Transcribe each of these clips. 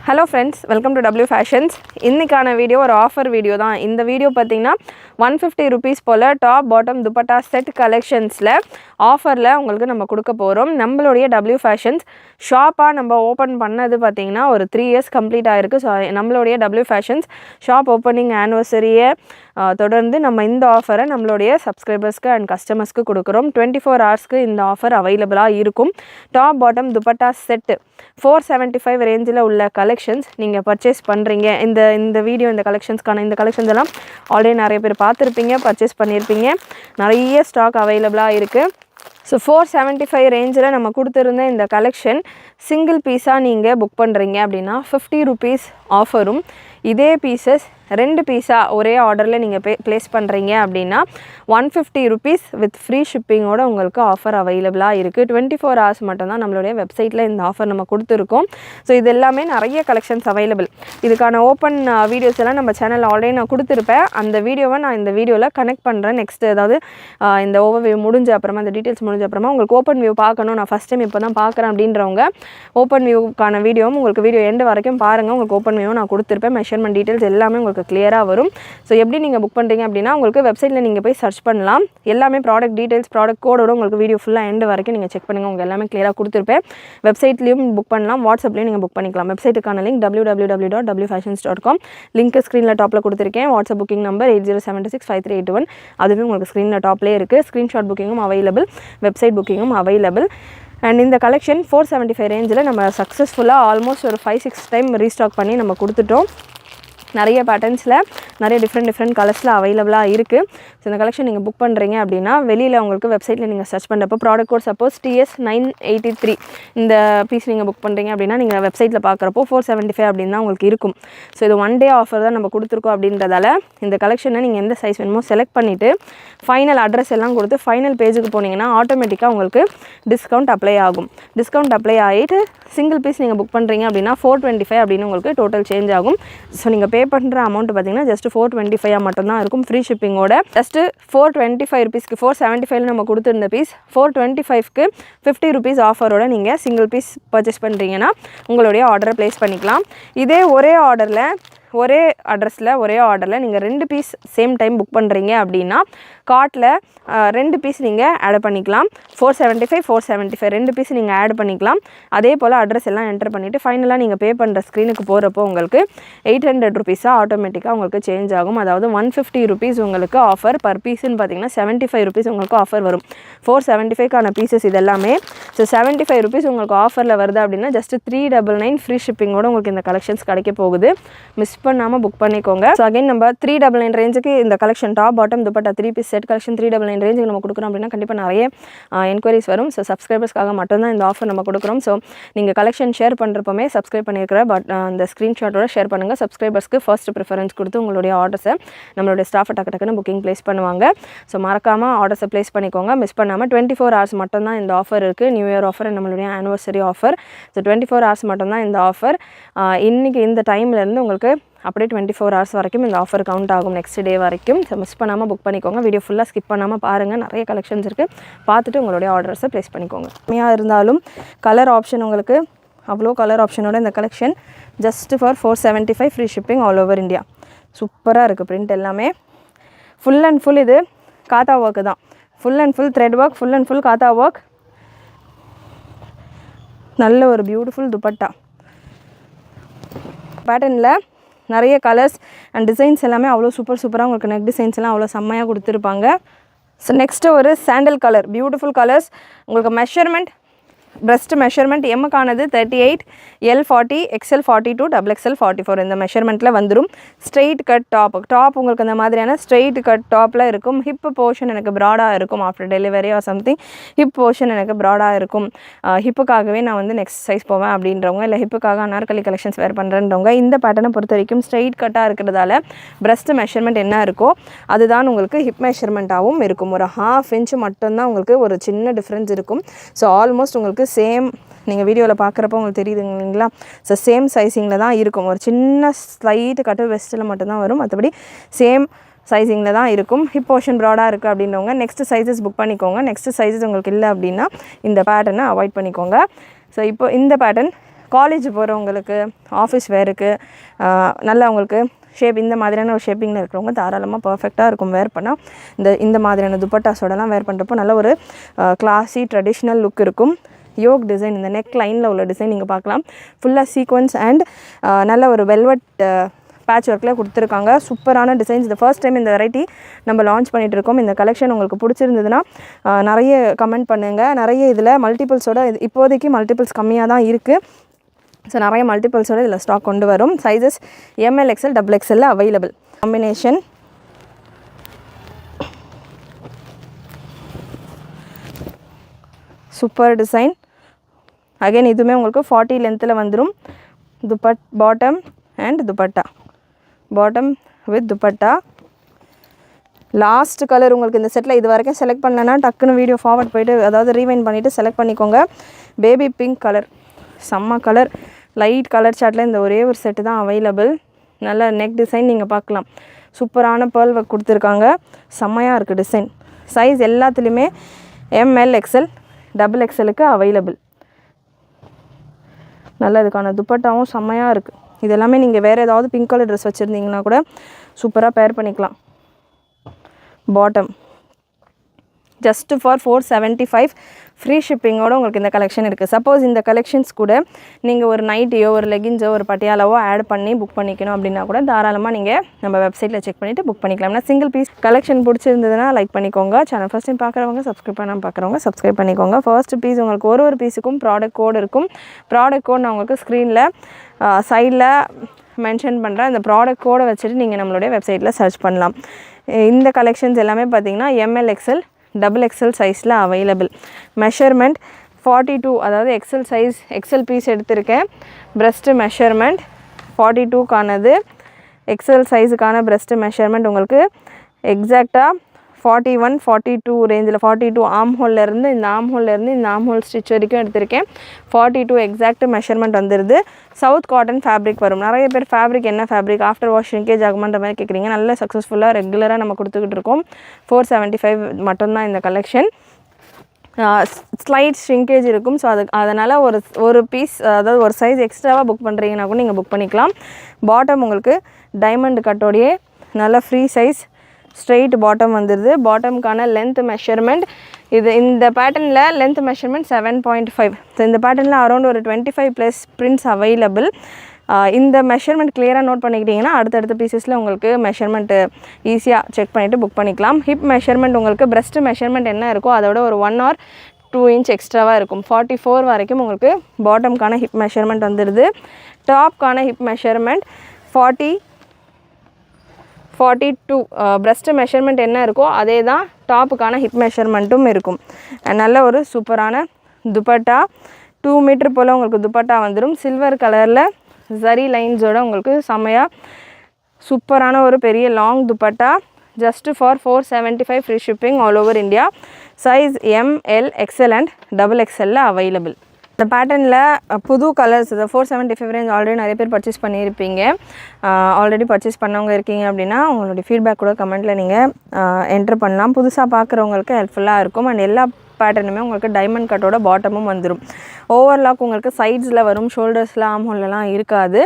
Hello friends, welcome to W Fashions. இன்னைக்கான video ஒரு offer video தான். இந்த வீடியோ பார்த்தீங்கன்னா 150 rupees போல டாப் பாட்டம் துப்பட்டா செட் கலெக்ஷன்ஸில் ஆஃபரில் உங்களுக்கு நம்ம கொடுக்க போகிறோம். நம்மளுடைய W Fashions ஷாப்பாக நம்ம ஓப்பன் பண்ணது பார்த்தீங்கன்னா ஒரு 3 years கம்ப்ளீட் ஆகிருக்கு. ஸோ நம்மளுடைய W Fashions ஷாப் ஓப்பனிங் ஆனிவர்சரியை தொடர்ந்து நம்ம இந்த ஆஃபரை நம்மளுடைய சப்ஸ்கிரைபர்ஸ்க்கு அண்ட் கஸ்டமர்ஸ்க்கு கொடுக்குறோம். 24 ஹவர்ஸ்க்கு இந்த ஆஃபர் அவைலபிளாக இருக்கும். டாப் பாட்டம் துப்பட்டா செட்டு 475 ரேஞ்சில் உள்ள கலெக்ஷன்ஸ் நீங்கள் பர்ச்சேஸ் பண்ணுறீங்க. இந்த வீடியோ இந்த கலெக்ஷன்ஸ் எல்லாம் ஆல்ரெடி நிறைய பேர் பார்த்துருப்பீங்க, பர்ச்சேஸ் பண்ணியிருப்பீங்க. நிறைய ஸ்டாக் அவைலபிளாக இருக்குது. ஸோ 475 ரேஞ்சில் நம்ம கொடுத்துருந்த இந்த கலெக்ஷன் சிங்கிள் பீஸாக நீங்கள் புக் பண்ணுறீங்க அப்படின்னா 50 rupees ஆஃபரும், இதே பீசஸ் 2 பீஸாக ஒரே ஆர்டரில் நீங்கள் ப்ளேஸ் பண்ணுறீங்க அப்படின்னா 150 rupees வித் ஃப்ரீ ஷிப்பிங்கோட உங்களுக்கு ஆஃபர் அவைலபிளாக இருக்குது. 24 hours மட்டும்தான் நம்மளுடைய வெப்சைட்டில் இந்த ஆஃபர் நம்ம கொடுத்துருக்கோம். ஸோ இது எல்லாமே நிறைய கலெக்ஷன்ஸ் அவைலபிள். இதுக்கான ஓப்பன் வீடியோஸ் எல்லாம் நம்ம சேனல் ஆல்ரெடி நான் கொடுத்துருப்பேன். அந்த வீடியோவை நான் இந்த வீடியோவில் கனெக்ட் பண்ணுறேன். நெக்ஸ்ட் அதாவது இந்த ஓவர்வியூ முடிஞ்ச அப்புறமா இந்த டீட்டெயில்ஸ் முடிஞ்ச அப்புறமா உங்களுக்கு ஓப்பன் வியூ பார்க்கணும், நான் ஃபஸ்ட் டைம் இப்போ தான் பார்க்குறேன் அப்படின்றவங்க ஓப்பன் வியூக்கான வீடியோவும் உங்களுக்கு வீடியோ எண்டு வரைக்கும் பாருங்கள். உங்களுக்கு ஓப்பன் வியூ நான் கொடுத்துருப்பேன். மெஷர்மெண்ட் டீட்டெயில்ஸ் எல்லாமே உங்களுக்கு கிளியராக வரும். ஸோ எப்படி நீங்கள் புக் பண்ணுறீங்க அப்படின்னா உங்களுக்கு வெப்சைட்டில் நீங்கள் போய் சர்ச் பண்ணலாம். எல்லாமே ப்ராடக்ட் டீட்டெயில்ஸ் ப்ராடக்ட் கோடோட உங்களுக்கு வீடியோ ஃபுல்லாக எண்டு வரைக்கும் நீங்கள் செக் பண்ணுங்கள். உங்களுக்கு எல்லாமே கிளியராக கொடுத்துருப்பேன். வெப்சைட்லேயும் புக் பண்ணலாம், வாட்ஸ்அப்லேயும் நீங்கள் புக் பண்ணிக்கலாம். வெப்சைட்டுக்கான லிங்க் www.wfashions.com லிங்க் ஸ்க்ரீனில் டாப்பில் கொடுத்துருக்கேன். வாட்ஸ்அப் புக்கிங் நம்பர் 80765381 அதுவே உங்களுக்கு ஸ்க்ரீனில் டாப்லேயே இருக்குது. ஸ்க்ரீன்ஷாட் புக்கிங்கும் அவைலபிள், வெப்சைட் புக்கிங்கும் அவைலபிள். அண்ட் இந்த கலெக்ஷன் 475 ரேஞ்சில் நம்ம சக்ஸஸ்ஃபுல்லாக ஆல்மோஸ்ட் ஒரு 5-6 டைம் ரீஸ்டாக் பண்ணி நம்ம கொடுத்துட்டோம். நிறைய பேட்டர்ன்ஸில் நிறைய டிஃப்ரெண்ட் கலர்ஸில் அவைலபிளாக இருக்குது. ஸோ இந்த கலெக்ஷன் நீங்கள் புக் பண்ணுறீங்க அப்படின்னா வெளியில் உங்களுக்கு வெப்சைட்டில் நீங்கள் சர்ச் பண்ணுறப்போ ப்ராடக்ட் கோட் சப்போஸ் TS983 இந்த பீஸ் நீங்கள் புக் பண்ணுறீங்க அப்படின்னா நீங்கள் வெப்சைட்டில் பார்க்குறப்போ 475 அப்படின்னு தான் உங்களுக்கு இருக்கும். ஸோ இது 1 day ஆஃபர் தான் நம்ம கொடுத்துருக்கோம். அப்படின்றதால இந்த கலெக்ஷனை நீங்கள் எந்த சைஸ் வேணுமோ செலக்ட் பண்ணிவிட்டு ஃபைனல் அட்ரஸ் எல்லாம் கொடுத்து ஃபைனல் பேஜுக்கு போனீங்கன்னா ஆட்டோமேட்டிக்காக உங்களுக்கு டிஸ்கவுண்ட் அப்ளை ஆகும். டிஸ்கவுண்ட் அப்ளை ஆகிட்டு சிங்கிள் பீஸ் நீங்கள் புக் பண்ணுறீங்க அப்படின்னா 425 அப்படின்னு உங்களுக்கு டோட்டல் சேஞ்ச் ஆகும். ஸோ நீங்கள் பே பண்ணுற அமௌண்ட் பார்த்தீங்கன்னா ஜஸ்ட் 425 மட்டும்தான் இருக்கும் ஃப்ரீ ஷிப்பிங்கோட. ஜஸ்ட்டு 425 rupeesக்கு 475 நம்ம கொடுத்துருந்த பீஸ் 425க்கு 50 rupees ஆஃபரோட நீங்கள் சிங்கிள் பீஸ் பர்ச்சேஸ் பண்ணுறீங்கன்னா உங்களுடைய ஆர்டரை ப்ளேஸ் பண்ணிக்கலாம். இதே ஒரே ஆர்டரில் நீங்கள் 2 பீஸ் சேம் டைம் புக் பண்ணுறீங்க அப்படின்னா கார்ட்டில் 2 பீஸ் நீங்கள் ஆட் பண்ணிக்கலாம். 475 2 பீஸ் நீங்கள் ஆட் பண்ணிக்கலாம். அதே போல் அட்ரஸ் எல்லாம் என்டர் பண்ணிவிட்டு ஃபைனலாக நீங்கள் பே பண்ணுற ஸ்க்ரீனுக்கு போகிறப்போ உங்களுக்கு 800 rupees ஆட்டோமேட்டிக்காக உங்களுக்கு சேஞ்ச் ஆகும். அதாவது 150 rupees உங்களுக்கு ஆஃபர் பர் பீஸ்ன்னு பார்த்தீங்கன்னா 75 rupees உங்களுக்கு ஆஃபர் வரும். 475க்கான பீசஸ் இதெல்லாமே. ஸோ 75 rupees உங்களுக்கு ஆஃபரில் வருது அப்படின்னா ஜஸ்ட் 399 ஃப்ரீ ஷிப்பிங்கோட உங்களுக்கு இந்த கலெக்ஷன்ஸ் கிடைக்க போகுது. மிஸ் பண்ணாமல் புக் பண்ணிக்கோங்க. ஸோ அகைன் நம்ம 399 ரேஞ்சுக்கு இந்த collection top bottom dupatta 3 piece set collection 399 ரேஞ்சுக்கு நம்ம கொடுக்குறோம் அப்படின்னா கண்டிப்பாக நிறைய என்கொயரிஸ் வரும். ஸோ சப்ஸ்கிரைபர்ஸ்க்காக மட்டும்தான் இந்த ஆஃபர் நம்ம கொடுக்குறோம். ஸோ நீங்கள் கலெக்ஷன் ஷேர் பண்ணுறப்பமே சப்ஸ்கிரைப் பண்ணியிருக்கிற அந்த ஸ்க்ரீன்ஷாட்டோட ஷேர் பண்ணுங்கள். சப்ஸ்கிரைபர்ஸ்க்கு ஃபர்ஸ்ட் ப்ரிஃபரன்ஸ் கொடுத்து உங்களுடைய ஆர்டர்ஸை நம்மளுடைய ஸ்டாஃபை டக்குன்னு புக்கிங் ப்ளேஸ் பண்ணுவாங்க. ஸோ மறக்காமல் ஆர்டர்ஸை ப்ளேஸ் பண்ணிக்கோங்க. மிஸ் பண்ணாமல் 24 hours மட்டும்தான் இந்த ஆஃபர் இருக்குது. நியூ இயர் ஆஃபர், நம்மளுடைய ஆனிவர்சரி ஆஃபர். ஸோ 24 hours மட்டும்தான் இந்த ஆஃபர். இன்றைக்கி இந்த டைம்லேருந்து உங்களுக்கு அப்படியே 24 hours வரைக்கும் இந்த ஆஃபர் கவுண்ட் ஆகும், நெக்ஸ்ட் டே வரைக்கும். ஸோ மிஸ் பண்ணாமல் புக் பண்ணிக்கோங்க. வீடியோ ஃபுல்லாக ஸ்கிப் பண்ணாமல் பாருங்கள். நிறைய கலெக்ஷன்ஸ் இருக்குது, பார்த்துட்டு உங்களுடைய ஆர்டர்ஸை ப்ளேஸ் பண்ணிக்கோங்க. கம்மியாக இருந்தாலும் கலர் ஆப்ஷன் உங்களுக்கு அவ்வளோ கலர் ஆப்ஷனோட இந்த collection just for 475 free shipping all over India. சூப்பராக இருக்குது. பிரிண்ட் எல்லாமே ஃபுல் அண்ட் ஃபுல் இது காத்தா ஒர்க்கு தான். Full and full thread work, full and full Katha work. நல்ல ஒரு பியூட்டிஃபுல் துப்பட்டா பேட்டர்னில் நிறைய கலர்ஸ் அண்ட் டிசைன்ஸ் எல்லாமே அவ்வளோ சூப்பராக உங்களுக்கு நெக் டிசைன்ஸ் எல்லாம் அவ்வளோ செம்மையாக கொடுத்துருப்பாங்க. ஸோ நெக்ஸ்ட்டு ஒரு சாண்டல் கலர், பியூட்டிஃபுல் கலர்ஸ். உங்களுக்கு measurement breast measurement எம்முக்கானது 38, L 40, XL 42, XXL 44 இந்த மெஷர்மெண்ட்டில் வந்துடும். ஸ்ட்ரெயிட் கட் டாப் உங்களுக்கு இந்த மாதிரியான ஸ்ட்ரெயிட் கட் டாப்பில் இருக்கும். ஹிப் போர்ஷன் எனக்கு ப்ராடாக இருக்கும். After delivery or something hip portion எனக்கு ப்ராடாக இருக்கும். ஹிப்புக்காகவே நான் வந்து நெக்ஸ்ட் சைஸ் போவேன் அப்படின்றவங்க, இல்லை ஹிப்புக்காக அனார்கலி கலெக்ஷன்ஸ் வேர் பண்ணுறன்றவங்க இந்த பேட்டர்னை பொறுத்த வரைக்கும் ஸ்ட்ரெயிட் கட்டாக இருக்கிறதால breast மெஷர்மெண்ட் என்ன இருக்கோ அதுதான் உங்களுக்கு ஹிப் மெஷர்மெண்ட்டாகவும் இருக்கும். ஒரு 1/2 inch மட்டும்தான் உங்களுக்கு ஒரு சின்ன டிஃப்ரென்ஸ் இருக்கும். ஸோ ஆல்மோஸ்ட் உங்களுக்கு சேம் நீங்கள் வீடியோவில் பார்க்குறப்போ உங்களுக்கு தெரியுதுங்க இல்லைங்களா. ஸோ சேம் சைஸிங்கில் தான் இருக்கும். ஒரு சின்ன ஸ்லைட்டு கட்டு வெஸ்ட்டில் மட்டும்தான் வரும், மற்றபடி சேம் சைஸிங்கில் தான் இருக்கும். ஹிப் போர்ஷன் ப்ராடாக இருக்குது அப்படின்றவங்க நெக்ஸ்ட் சைஸஸ் புக் பண்ணிக்கோங்க. நெக்ஸ்ட் சைஸஸ் உங்களுக்கு இல்லை அப்படின்னா இந்த பேட்டர்னை அவாய்ட் பண்ணிக்கோங்க. ஸோ இப்போ இந்த பேட்டர்ன் காலேஜ் போகிறவங்களுக்கு, ஆஃபீஸ் வேருக்கு, நல்லா உங்களுக்கு ஷேப் இந்த மாதிரியான ஒரு ஷேப்பிங்கில் இருக்கிறவங்க தாராளமாக பர்ஃபெக்டாக இருக்கும் வேர் பண்ணால். இந்த மாதிரியான துப்பட்டாஸோடலாம் வேர் பண்ணுறப்போ நல்ல ஒரு கிளாஸி ட்ரெடிஷ்னல் லுக் இருக்கும். யோக் டிசைன், இந்த நெக் லைனில் உள்ள டிசைன் நீங்கள் பார்க்கலாம். ஃபுல்லாக சீக்வன்ஸ் அண்ட் நல்ல ஒரு வெல்வெட் பேட்ச் ஒர்க்கில் கொடுத்துருக்காங்க. சூப்பரான டிசைன்ஸ். இந்த ஃபர்ஸ்ட் டைம் இந்த வெரைட்டி நம்ம லான்ச் பண்ணிகிட்ருக்கோம். இந்த கலெக்ஷன் உங்களுக்கு பிடிச்சிருந்ததுன்னா நிறைய கமெண்ட் பண்ணுங்கள். நிறைய இதில் மல்டிபிள்ஸோட இப்போதைக்கு மல்டிபிள்ஸ் கம்மியாக தான் இருக்குது. ஸோ நிறைய மல்டிபிள்ஸோட இதில் ஸ்டாக் கொண்டு வரும். Sizes ML XL XXL available. Combination super design. Again இதுவுமே உங்களுக்கு 40 லென்த்தில் வந்துடும். Bottom and dupatta, bottom with dupatta. Last colour உங்களுக்கு இந்த செட்டில் இது வரைக்கும் செலக்ட் பண்ணலன்னா டக்குன்னு வீடியோ ஃபார்வர்ட் போய்ட்டு அதாவது ரீவைண்ட் பண்ணிவிட்டு செலக்ட் பண்ணிக்கோங்க. பேபி பிங்க் கலர், செம்ம கலர். லைட் கலர் சார்ட்டில் இந்த ஒரே ஒரு செட்டு தான் அவைலபிள். நல்ல நெக் டிசைன் நீங்கள் பார்க்கலாம். சூப்பரான பேர்ல் ஒர்க் கொடுத்துருக்காங்க. செம்மையாக இருக்குது டிசைன். சைஸ் எல்லாத்துலேயுமே ML XL XXLக்கு அவைலபிள். நல்ல இதுக்கான துப்பட்டாவும் செம்மையாக இருக்குது. இது எல்லாமே நீங்கள் வேறு ஏதாவது பிங்க் கலர் ட்ரெஸ் வச்சுருந்தீங்கன்னா கூட சூப்பராக பேர் பண்ணிக்கலாம். பாட்டம் ஜஸ்ட் ஃபார் 475 ஃப்ரீ ஷிப்பிங்கோடு உங்களுக்கு இந்த கலெக்ஷன் இருக்குது. சப்போஸ் இந்த கலெக்ஷன்ஸ் கூட நீங்கள் ஒரு நைட்டியோ ஒரு லெகின்ஸோ ஒரு பட்டியாலாவோ ஆட் பண்ணி புக் பண்ணிக்கணும் அப்படின்னா கூட தாராளமாக நீங்கள் நம்ம வெப்சைட்டில் செக் பண்ணிவிட்டு புக் பண்ணிக்கலாம். சிங்கிள் பீஸ் கலெக்ஷன் பிடிச்சிருந்ததுன்னா லைக் பண்ணிக்கோங்க. சேனல் ஃபஸ்ட் டைம் பார்க்குறவங்க சப்ஸ்கிரைப் பண்ணாமல் பார்க்குறவங்க சப்ஸ்கிரைப் பண்ணிக்கோங்க. ஃபர்ஸ்ட் பீஸ் உங்களுக்கு ஒரு பீஸுக்கும் ப்ராடக்ட் கோடு இருக்கும். ப்ராடக்ட் கோட் நான் உங்களுக்கு ஸ்க்ரீனில் சைடில் மென்ஷன் பண்ணுறேன். அந்த ப்ராடக்ட் கோடை வச்சுட்டு நீங்கள் நம்மளுடைய வெப்சைட்டில் சர்ச் பண்ணலாம். இந்த கலெக்ஷன்ஸ் எல்லாமே பார்த்தீங்கன்னா ML XL XXL சைஸில் அவைலபிள். மெஷர்மெண்ட் 42, அதாவது XL சைஸ் XL பீஸ் எடுத்திருக்கேன். ப்ரெஸ்ட்டு மெஷர்மெண்ட் 42க்கானது. XL சைஸுக்கான ப்ரெஸ்ட்டு மெஷர்மெண்ட் உங்களுக்கு எக்ஸாக்டாக 41, 42 ரேஞ்சில் 42 ஆம் ஹோல்லேருந்து இந்த ஆம் ஹோல்லேருந்து இந்த ஆம் ஹோல் ஸ்டிச் வரைக்கும் எடுத்திருக்கேன். 42 எக்ஸாக்ட் மெஷர்மெண்ட் வந்துடுது. சவுத் காட்டன் ஃபேப்ரிக் வரும். நிறைய பேர் ஃபேப்ரிக் என்ன ஃபேப்ரிக் ஆஃப்டர் வாஷ் ஷ்ரிங்கேஜ் ஆகுமான்ற மாதிரி கேட்குறீங்க. நல்ல சக்ஸஸ்ஃபுல்லாக ரெகுலராக நம்ம கொடுத்துக்கிட்டு இருக்கோம். 475 மட்டும்தான் இந்த கலெக்ஷன். ஸ்லைட் ஷ்ரிங்கேஜ் இருக்கும். ஸோ அதனால் ஒரு பீஸ் அதாவது ஒரு சைஸ் எக்ஸ்ட்ராவாக புக் பண்ணுறீங்கன்னா கூட நீங்கள் புக் பண்ணிக்கலாம். பாட்டம் உங்களுக்கு டைமண்ட் கட்டோடையே நல்ல ஃப்ரீ சைஸ் ஸ்ட்ரெயிட் பாட்டம் வந்துடுது. பாட்டமுக்கான லென்த் மெஷர்மெண்ட் இந்த பேட்டர்னில் லென்த் மெஷர்மெண்ட் 7.5. ஸோ இந்த பேட்டர்னில் அரௌண்ட் ஒரு 25+ பிரிண்ட்ஸ் அவைலபிள். இந்த மெஷர்மெண்ட் கிளியராக நோட் பண்ணிக்கிட்டிங்கன்னா அடுத்தடுத்த பீசஸில் உங்களுக்கு மெஷர்மெண்ட்டு ஈஸியாக செக் பண்ணிவிட்டு புக் பண்ணிக்கலாம். ஹிப் மெஷர்மெண்ட் உங்களுக்கு ப்ரெஸ்ட் மெஷர்மெண்ட் என்ன இருக்கோ அதோட ஒரு 1 or 2 inch எக்ஸ்ட்ராவாக இருக்கும். 44 வரைக்கும் உங்களுக்கு பாட்டமுக்கான ஹிப் மெஷர்மெண்ட் வந்துடுது. டாப்க்கான ஹிப் மெஷர்மெண்ட் 42. ப்ரெஸ்ட் மெஷர்மெண்ட் என்ன இருக்கோ அதே தான் டாப்புக்கான ஹிப் மெஷர்மெண்ட்டும் இருக்கும். நல்ல ஒரு சூப்பரான துப்பட்டா 2 மீட்டர் போல் உங்களுக்கு துப்பட்டா வந்துடும். சில்வர் கலரில் ஜரி லைன்ஸோட உங்களுக்கு செம்மையாக சூப்பரான ஒரு பெரிய long dupatta. Just for 475 free shipping all over India. Size ML XL and XXL available. இந்த பேட்டர்னில் புது கலர்ஸ் இந்த 475 ரேஞ்ச் ஆல்ரெடி நிறைய பேர் பர்ச்சேஸ் பண்ணியிருப்பீங்க. ஆல்ரெடி பர்ச்சேஸ் பண்ணவங்க இருக்கீங்க அப்படின்னா உங்களுடைய ஃபீட்பேக் கூட கமெண்ட்டில் நீங்கள் என்ட்ரு பண்ணலாம். புதுசாக பார்க்குறவங்களுக்கு ஹெல்ப்ஃபுல்லாக இருக்கும். அண்ட் எல்லா பேட்டர்னுமே உங்களுக்கு டைமண்ட் கட்டோட பாட்டமும் வந்துடும். ஓவர்லாக் உங்களுக்கு சைட்ஸில் வரும், ஷோல்டர்ஸில் ஆம் ஹோல்லலாம் இருக்காது.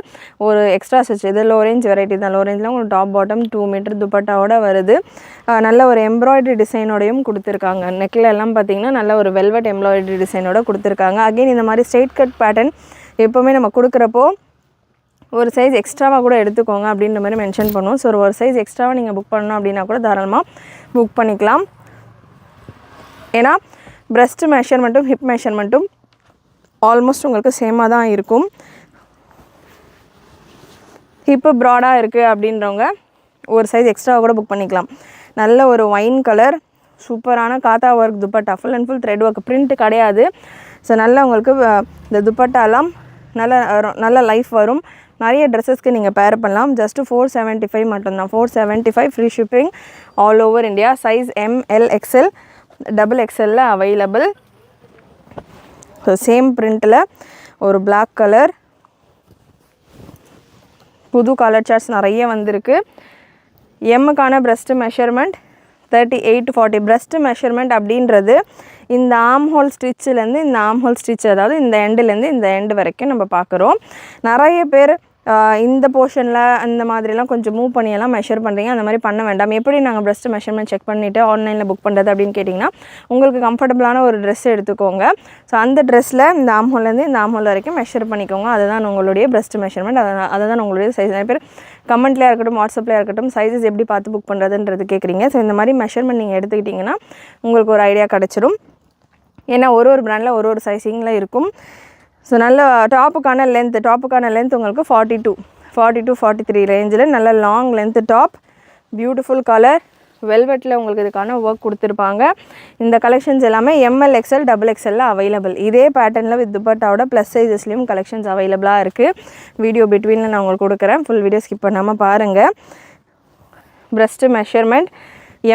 ஒரு எக்ஸ்ட்ரா ஸ்டிச் இது லோ ரேஞ்ச் வெரைட்டி தான். லோ ரேஞ்சில் உங்களுக்கு டாப் பாட்டம் 2 மீட்டர் துப்பட்டாவோட வருது. நல்ல ஒரு எம்ப்ராய்டரி டிசைனோடையும் கொடுத்துருக்காங்க. நெக்கில் எல்லாம் பார்த்தீங்கன்னா நல்ல ஒரு வெல்வெட் எம்ப்ராய்டரி டிசைனோட கொடுத்துருக்காங்க. அகெயின் இந்த மாதிரி ஸ்ட்ரெயிட் கட் பேட்டர்ன் எப்போவுமே நம்ம கொடுக்குறப்போ ஒரு சைஸ் எக்ஸ்ட்ராவாக கூட எடுத்துக்கோங்க அப்படின்ற மாதிரி மென்ஷன் பண்ணுவோம். ஸோ ஒரு சைஸ் எக்ஸ்ட்ராவாக நீங்கள் புக் பண்ணணும் அப்படின்னா கூட தாராளமாக புக் பண்ணிக்கலாம். ஏன்னா ப்ரெஸ்ட் மெஷர்மெண்ட்டும் ஹிப் மெஷர்மெண்ட்டும் ஆல்மோஸ்ட் உங்களுக்கு சேமாக தான் இருக்கும். ஹிப்பு ப்ராடாக இருக்குது அப்படின்றவங்க ஒரு சைஸ் எக்ஸ்ட்ராவாக கூட புக் பண்ணிக்கலாம். நல்ல ஒரு ஒயின் கலர் சூப்பரான காத்தா work dupatta. Full and full thread work, print கிடையாது. ஸோ நல்லா உங்களுக்கு இந்த துப்பட்டாலாம் நல்ல லைஃப் வரும். நிறைய ட்ரெஸ்ஸஸ்க்கு நீங்கள் பேர் பண்ணலாம். ஜஸ்ட் 475 மட்டும்தான். 475 free shipping all over India. Size ML XL XXL available. So same பிரிண்ட்டில் ஒரு பிளாக் கலர், புது கலர் சார்ட்ஸ் நிறைய வந்திருக்கு. எம்முக்கான ப்ரெஸ்ட் மெஷர்மெண்ட் 38-40. ப்ரெஸ்ட் மெஷர்மெண்ட் அப்படின்றது இந்த ஆர்ம் ஹோல் ஸ்டிச்சிலேருந்து இந்த ஆர்ம் ஹோல் ஸ்டிச், அதாவது இந்த எண்டுலேருந்து இந்த எண்டு வரைக்கும் நம்ம பார்க்குறோம். நிறைய பேர் இந்த போர்ஷனில் அந்த மாதிரிலாம் கொஞ்சம் மூவ் பண்ணியெல்லாம் மெஷர் பண்ணுறீங்க. அந்த மாதிரி பண்ண வேண்டாம். எப்படி நாங்கள் ப்ரெஸ்ட் மெஷர்மெண்ட் செக் பண்ணிவிட்டு ஆன்லைனில் புக் பண்ணுறது அப்படின்னு கேட்டிங்கன்னா, உங்களுக்கு கம்ஃபர்டபுளான ஒரு ட்ரெஸ் எடுத்துக்கோங்க. ஸோ அந்த ட்ரெஸ்ஸில் இந்த ஆர்ம் ஹோல்லேருந்து இந்த ஆர்ம் ஹோல் வரைக்கும் மெஷர் பண்ணிக்கோங்க. அதுதான் உங்களுடைய ப்ரெஸ்ட் மெஷர்மெண்ட். அதுதான் உங்களுடைய சைஸ். நிறைய பேர் கமெண்ட்லேயே இருக்கட்டும், வாட்ஸ்அப்லேயே இருக்கட்டும், சைஸஸ் எப்படி பார்த்து புக் பண்ணுறதுன்றது கேட்குறீங்க. ஸோ இந்த மாதிரி மெஷர்மெண்ட் நீங்கள் எடுத்துக்கிட்டிங்கன்னா உங்களுக்கு ஒரு ஐடியா கிடச்சிரும். ஏன்னா ஒரு பிராண்டில் ஒரு சைஸிங்கில் இருக்கும். ஸோ நல்ல டாப்புக்கான லென்த் உங்களுக்கு 42-43 ரேஞ்சில் நல்ல long length top, beautiful colour, வெல்வெட்டில் உங்களுக்கு இதுக்கான ஒர்க் கொடுத்துருப்பாங்க. இந்த கலெக்ஷன்ஸ் எல்லாமே ML XL XXL அவைலபிள். இதே பேட்டர்னில் வித் துப்பட்டாவோட ப்ளஸ் சைஸஸ்லேயும் கலெக்ஷன்ஸ் அவைலபிளாக இருக்குது. வீடியோ பிட்வீனில் நான் உங்களுக்கு கொடுக்குறேன். ஃபுல் வீடியோ ஸ்கிப் பண்ணாமல் பாருங்கள். ப்ரெஸ்ட்டு மெஷர்மெண்ட்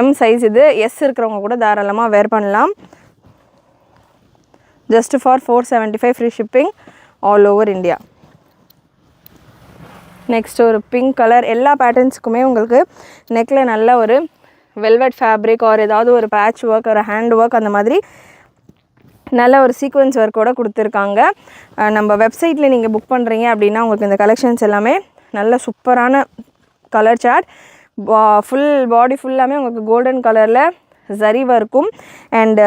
M சைஸ் இது. S இருக்கிறவங்க கூட தாராளமாக வேர் பண்ணலாம். just for 475 free shipping all over India. Next ஒரு பிங்க் கலர். எல்லா பேட்டர்ன்ஸுக்குமே உங்களுக்கு நெக்கில் நல்ல ஒரு வெல்வெட் ஃபேப்ரிக் ஆர் ஏதாவது ஒரு பேட்ச் ஒர்க், ஒரு ஹேண்ட் ஒர்க், அந்த மாதிரி நல்ல ஒரு சீக்வன்ஸ் ஒர்க்கோடு கொடுத்துருக்காங்க. நம்ம வெப்சைட்டில் நீங்கள் புக் பண்ணுறீங்க அப்படின்னா உங்களுக்கு இந்த கலெக்ஷன்ஸ் எல்லாமே நல்ல சூப்பரான கலர் சார்ட். ஃபுல் பாடி ஃபுல்லாமே உங்களுக்கு கோல்டன் கலரில் ஜரி ஒர்க்கும் அண்ட்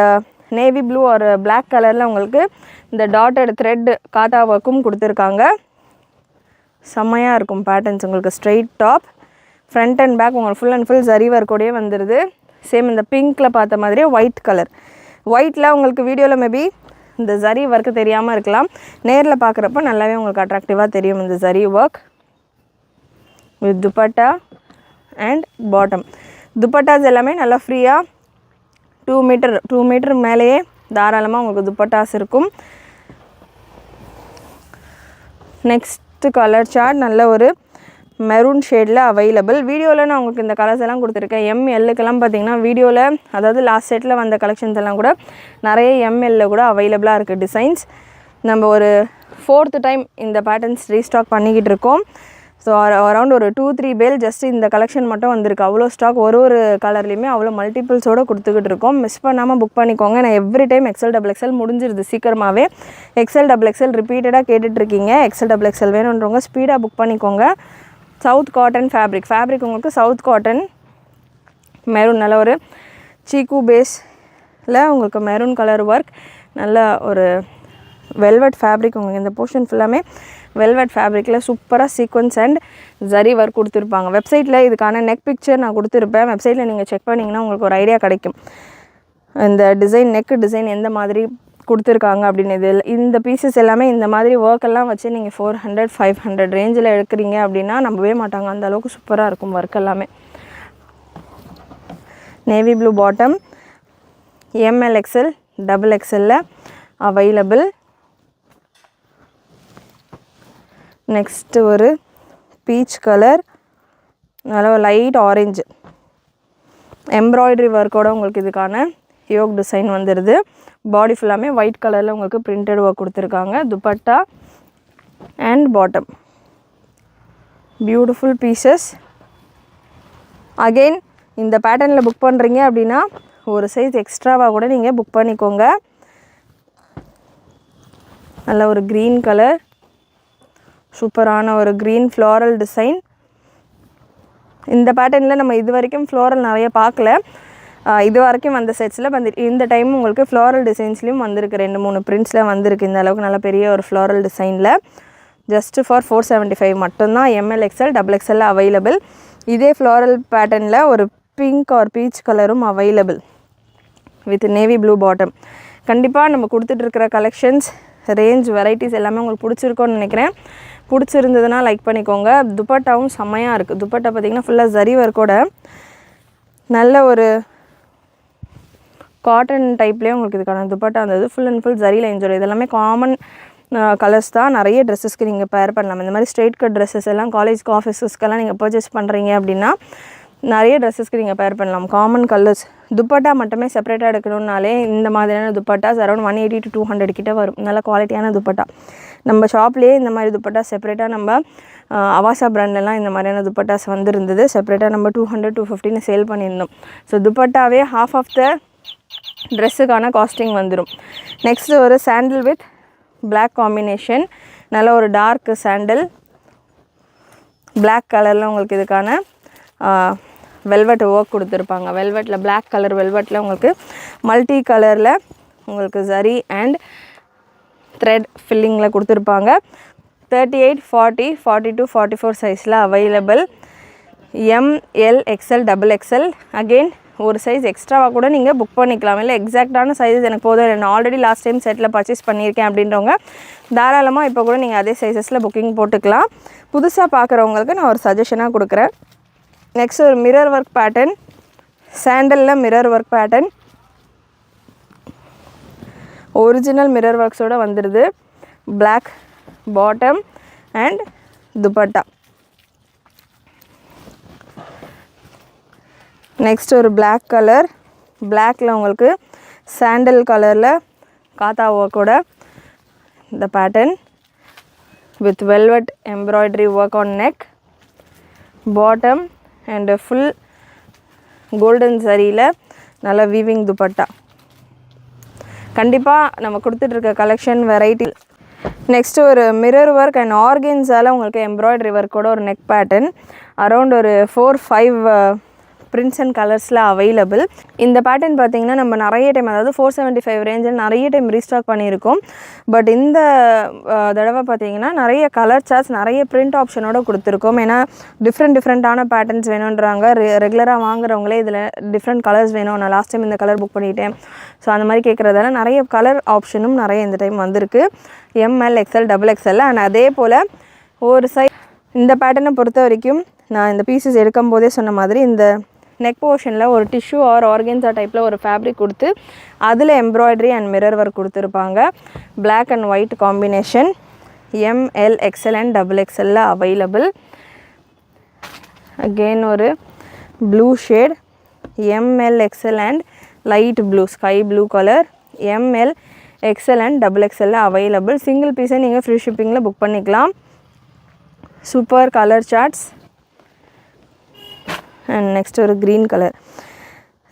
நேவி ப்ளூ ஒரு பிளாக் கலரில் உங்களுக்கு இந்த டாட்டட் த்ரெட் காத்தா ஒர்க்கும் கொடுத்துருக்காங்க. செம்மையாக இருக்கும் பேட்டர்ன்ஸ். உங்களுக்கு straight top, front and back உங்களுக்கு ஃபுல் அண்ட் ஃபுல் ஜரி ஒர்க்கோடையே வந்துடுது. சேம் இந்த பிங்க்கில் பார்த்த மாதிரியே ஒயிட் கலர். ஒயிட்டில் உங்களுக்கு வீடியோவில் மேபி இந்த ஜரி ஒர்க்கு தெரியாமல் இருக்கலாம். நேரில் பார்க்குறப்ப நல்லாவே உங்களுக்கு அட்ராக்டிவாக தெரியும் இந்த zari work. With dupatta and bottom. Dupattas எல்லாமே நல்லா ஃப்ரீயாக 2 மீட்டர் மேலேயே தாராளமாக உங்களுக்கு துப்பட்டாஸ் இருக்கும். நெக்ஸ்ட்டு கலர் சார்ட் நல்ல ஒரு மெரூன் ஷேடில் அவைலபிள். வீடியோவில் நான் உங்களுக்கு இந்த கலர்ஸ் எல்லாம் கொடுத்துருக்கேன். MLக்கெல்லாம் பார்த்தீங்கன்னா வீடியோவில், அதாவது லாஸ்ட் செட்டில் வந்த கலெக்ஷன்ஸ் எல்லாம் கூட நிறைய ML கூட அவைலபிளாக இருக்குது டிசைன்ஸ். நம்ம ஒரு 4th டைம் இந்த பேட்டர்ன்ஸ் ரீஸ்டாக் பண்ணிக்கிட்டு இருக்கோம். ஸோ அரௌண்ட் ஒரு 2-3 பேல் ஜஸ்ட் இந்த கலெக்ஷன் மட்டும் வந்திருக்கு. அவ்வளோ ஸ்டாக் ஒரு கலர்லேயுமே அவ்வளோ மல்டிபிள்ஸோடு கொடுத்துக்கிட்டு இருக்கோம். மிஸ் பண்ணாமல் புக் பண்ணிக்கோங்க. நான் எவ்ரி டைம் XL XXL முடிஞ்சிருது சீக்கிரமாகவே. XL XXL ரிப்பீட்டடாக கேட்டுட்ருக்கீங்க. XL XXL வேணுன்றவங்க ஸ்பீடாக புக் பண்ணிக்கோங்க. சவுத் காட்டன் ஃபேப்ரிக் உங்களுக்கு சவுத் காட்டன் மெரூன், நல்ல ஒரு சீக்கு பேஸில் உங்களுக்கு மெரூன் கலர் ஒர்க், நல்ல ஒரு வெல்வெட் ஃபேப்ரிக். உங்களுக்கு இந்த போர்ஷன் ஃபுல்லாமே வெல்வெட் ஃபேப்ரிக்கில் சூப்பராக சீக்வன்ஸ் அண்ட் ஜரி ஒர்க் கொடுத்துருப்பாங்க. வெப்சைட்டில் இதுக்கான நெக் பிக்சர் நான் கொடுத்துருப்பேன். வெப்சைட்டில் நீங்கள் செக் பண்ணிங்கன்னா உங்களுக்கு ஒரு ஐடியா கிடைக்கும். இந்த டிசைன், நெக் டிசைன் எந்த மாதிரி கொடுத்துருக்காங்க அப்படின்னு. இந்த பீசஸ் எல்லாமே இந்த மாதிரி ஒர்க் எல்லாம் வச்சு நீங்கள் 400-500 ரேஞ்சில் எடுக்கிறீங்க அப்படின்னா நம்பவே மாட்டாங்க. அந்த அளவுக்கு சூப்பராக இருக்கும் ஒர்க் எல்லாமே. Navy blue bottom, ML XL XXL available. Next ஒரு பீச் கலர், நல்ல லைட் ஆரஞ்சு எம்ப்ராய்டரி ஒர்க்கோட உங்களுக்கு இதுக்கான யோக் டிசைன் வந்துடுது. பாடி ஃபுல்லாமே ஒயிட் கலரில் உங்களுக்கு பிரிண்டட் ஒர்க் கொடுத்துருக்காங்க. Dupatta and bottom, beautiful pieces. Again இந்த பேட்டர்னில் புக் பண்ணுறீங்க அப்படின்னா ஒரு சைஸ் எக்ஸ்ட்ராவாக கூட நீங்கள் புக் பண்ணிக்கோங்க. நல்ல ஒரு க்ரீன் கலர், சூப்பரான ஒரு க்ரீன் ஃப்ளோரல் டிசைன். இந்த பேட்டர்னில் நம்ம இது வரைக்கும் ஃப்ளோரல் நிறைய பார்க்கல. இது வரைக்கும் வந்த செட்ஸில் இந்த டைம் உங்களுக்கு ஃப்ளோரல் டிசைன்ஸ்லேயும் வந்திருக்கு. 2-3 பிரிண்ட்ஸில் வந்திருக்கு. இந்த அளவுக்கு நல்ல பெரிய ஒரு ஃப்ளோரல் டிசைனில் ஜஸ்ட் ஃபார் 475 மட்டும்தான். ML XL XXL available. இதே ஃப்ளோரல் பேட்டர்னில் ஒரு பிங்க் ஆர் பீச் கலரும் available with navy blue bottom. கண்டிப்பாக நம்ம கொடுத்துட்ருக்கிற கலெக்ஷன்ஸ், ரேஞ்ச், வெரைட்டிஸ் எல்லாமே உங்களுக்கு பிடிச்சிருக்கோன்னு நினைக்கிறேன். பிடிச்சிருந்ததுன்னா லைக் பண்ணிக்கோங்க. துப்பட்டாவும் செம்மையாக இருக்குது. துப்பட்டா பார்த்திங்கன்னா ஃபுல்லாக ஜரி ஒர்க்கோட நல்ல ஒரு காட்டன் டைப்லேயே உங்களுக்கு இதுக்கான துப்பட்டா வந்தது. ஃபுல் அண்ட் ஃபுல் ஜரி லைன்ஸோட. இதெல்லாமே காமன் கலர்ஸ் தான். நிறைய ட்ரெஸ்ஸஸ்க்கு நீங்கள் பேர் பண்ணலாம். இந்த மாதிரி ஸ்ட்ரெயிட் கட் ட்ரெஸ்ஸஸ் எல்லாம் காலேஜ்க்கு ஆஃபீஸஸ்க்கெல்லாம் நீங்கள் பர்ச்சேஸ் பண்ணுறீங்க அப்படின்னா நிறைய ட்ரெஸ்ஸஸ்க்கு நீங்கள் பேர் பண்ணலாம். Common colours. துப்பட்டா மட்டுமே செப்பரேட்டாக எடுக்கணுன்னாலே இந்த மாதிரியான துப்பட்டாஸ் அரௌண்ட் 180 to 200 கிட்ட வரும். நல்ல குவாலிட்டியான துப்பட்டா. நம்ம ஷாப்லேயே இந்த மாதிரி துப்பட்டா செப்பரேட்டாக நம்ம அவாசா பிராண்ட்லாம் இந்த மாதிரியான துப்பட்டாஸ் வந்துருந்தது. செப்பரேட்டாக நம்ம 200-250 சேல் பண்ணியிருந்தோம். ஸோ துப்பட்டாவே half of the ட்ரெஸ்ஸுக்கான காஸ்டிங் வந்துடும். நெக்ஸ்ட்டு ஒரு சாண்டில் வித் பிளாக் காம்பினேஷன், நல்ல ஒரு டார்க் சாண்டில், பிளாக் கலரில் உங்களுக்கு இதுக்கான வெல்வெட் ஒர்க் கொடுத்துருப்பாங்க. வெல்வெட்டில் பிளாக் கலர் வெல்வெட்டில் உங்களுக்கு மல்டி கலரில் உங்களுக்கு சரி அண்ட் த்ரெட் ஃபில்லிங்கில் கொடுத்துருப்பாங்க. 38, 40, 42, 44 சைஸில் available. ML, XL, XXL. Again ஒரு சைஸ் எக்ஸ்ட்ராவாக கூட நீங்கள் புக் பண்ணிக்கலாம். இல்லை எக்ஸாக்டான சைஸஸ் எனக்கு போதும், நான் already last time settle purchase பண்ணியிருக்கேன் அப்படின்றவங்க தாராளமாக இப்போ கூட நீங்கள் அதே சைஸஸில் புக்கிங் போட்டுக்கலாம். புதுசாக பார்க்குறவங்களுக்கு நான் ஒரு சஜஷனாக கொடுக்குறேன். நெக்ஸ்ட் ஒரு மிரர் ஒர்க் பேட்டர்ன், சாண்டலில் mirror work pattern, original mirror ஒர்க்ஸோடு வந்துடுது. Black bottom and dupatta. Next ஒரு பிளாக் கலர், பிளாக்கில் உங்களுக்கு சாண்டல் கலரில் காத்தா ஒர்க்கோட இந்த pattern with velvet embroidery work on neck, bottom and full golden சரியில் நல்ல வீவிங் துப்பட்டா. கண்டிப்பாக நம்ம கொடுத்துட்ருக்க கலெக்ஷன் வெரைட்டி. நெக்ஸ்ட்டு ஒரு மிரர் ஒர்க் அண்ட் ஆர்கன்ஸால் உங்களுக்கு எம்ப்ராய்டரி ஒர்க்கோட ஒரு நெக் பேட்டர்ன், அரௌண்ட் ஒரு 4-5 பிரிண்ட்ஸ் அண்ட் கலர்ஸில் அவைலபிள். இந்த பேட்டர்ன் பார்த்திங்கன்னா நம்ம நிறைய டைம், அதாவது 475 ரேஞ்சில் நிறைய டைம் ரீஸ்டாக் பண்ணியிருக்கோம். பட் இந்த தடவை பார்த்திங்கன்னா நிறைய கலர் சார்ட்ஸ், நிறைய பிரிண்ட் ஆப்ஷனோடு கொடுத்துருக்கோம். ஏன்னா டிஃப்ரெண்ட்டான பேட்டர்ன்ஸ் வேணுன்றாங்க. ரெகுலராக வாங்குறவங்களே இதில் டிஃப்ரெண்ட் கலர்ஸ் வேணும், நான் லாஸ்ட் டைம் இந்த கலர் புக் பண்ணிட்டேன், ஸோ அந்த மாதிரி கேட்குறதால நிறைய கலர் ஆப்ஷனும் நிறைய இந்த டைம் வந்திருக்கு. ML, XL, XXL. அண்ட் அதே போல் ஒரு சைஸ் இந்த பேட்டர்னை பொறுத்த வரைக்கும் நான் இந்த பீசஸ் எடுக்கும் போதே சொன்ன மாதிரி இந்த நெக் போர்ஷனில் ஒரு டிஷ்யூ ஆர் ஆர்கன்ஸா டைப்பில் ஒரு ஃபேப்ரிக் கொடுத்து அதில் எம்ப்ராய்டரி அண்ட் மிரர் ஒர்க் கொடுத்துருப்பாங்க. Black and white combination, ML, XL and XXL available. Again ஒரு blue shade, ML, XL and light blue, sky blue colour, ML, XL and XXL available. Single பீஸை நீங்கள் free ஷிப்பிங்கில் book பண்ணிக்கலாம். Super colour charts. And next ஒரு green colour.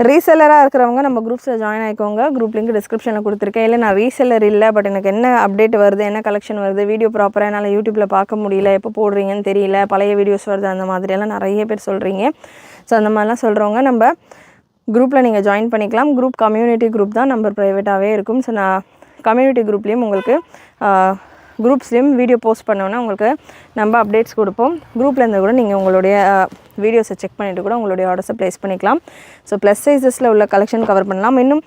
ரீசெல்லராக இருக்கிறவங்க நம்ம குரூப்ஸில் ஜாயின் ஆகிக்கோங்க. குரூப் லிங்க் டிஸ்கிரிப்ஷனில் கொடுத்துருக்கேன். இல்லை நான் ரீசெல்லர் இல்லை, பட் எனக்கு என்ன அப்டேட் வருது, என்ன கலெக்ஷன் வருது, வீடியோ ப்ராப்பராக என்னால் யூடியூப்பில் பார்க்க முடியல, எப்போ போடுறீங்கன்னு தெரியல, பழைய வீடியோஸ் வருது, அந்த மாதிரியெல்லாம் நிறைய பேர் சொல்கிறீங்க. ஸோ அந்த மாதிரிலாம் சொல்கிறவங்க நம்ம குரூப்பில் நீங்கள் ஜாயின் பண்ணிக்கலாம். குரூப் கம்யூனிட்டி குரூப் தான், நம்பர் ப்ரைவேட்டாகவே இருக்கும். ஸோ நான் கம்யூனிட்டி குரூப்லேயும் உங்களுக்கு குரூப்ஸ்லேயும் வீடியோ போஸ்ட் பண்ணோன்னா உங்களுக்கு நம்ம அப்டேட்ஸ் கொடுப்போம். குரூப்லேருந்து கூட நீங்கள் உங்களுடைய வீடியோஸை செக் பண்ணிவிட்டு கூட உங்களுடைய ஆர்டர்ஸை ப்ளேஸ் பண்ணிக்கலாம். ஸோ ப்ளஸ் சைஸஸில் உள்ள கலெக்ஷன் கவர் பண்ணலாம். இன்னும்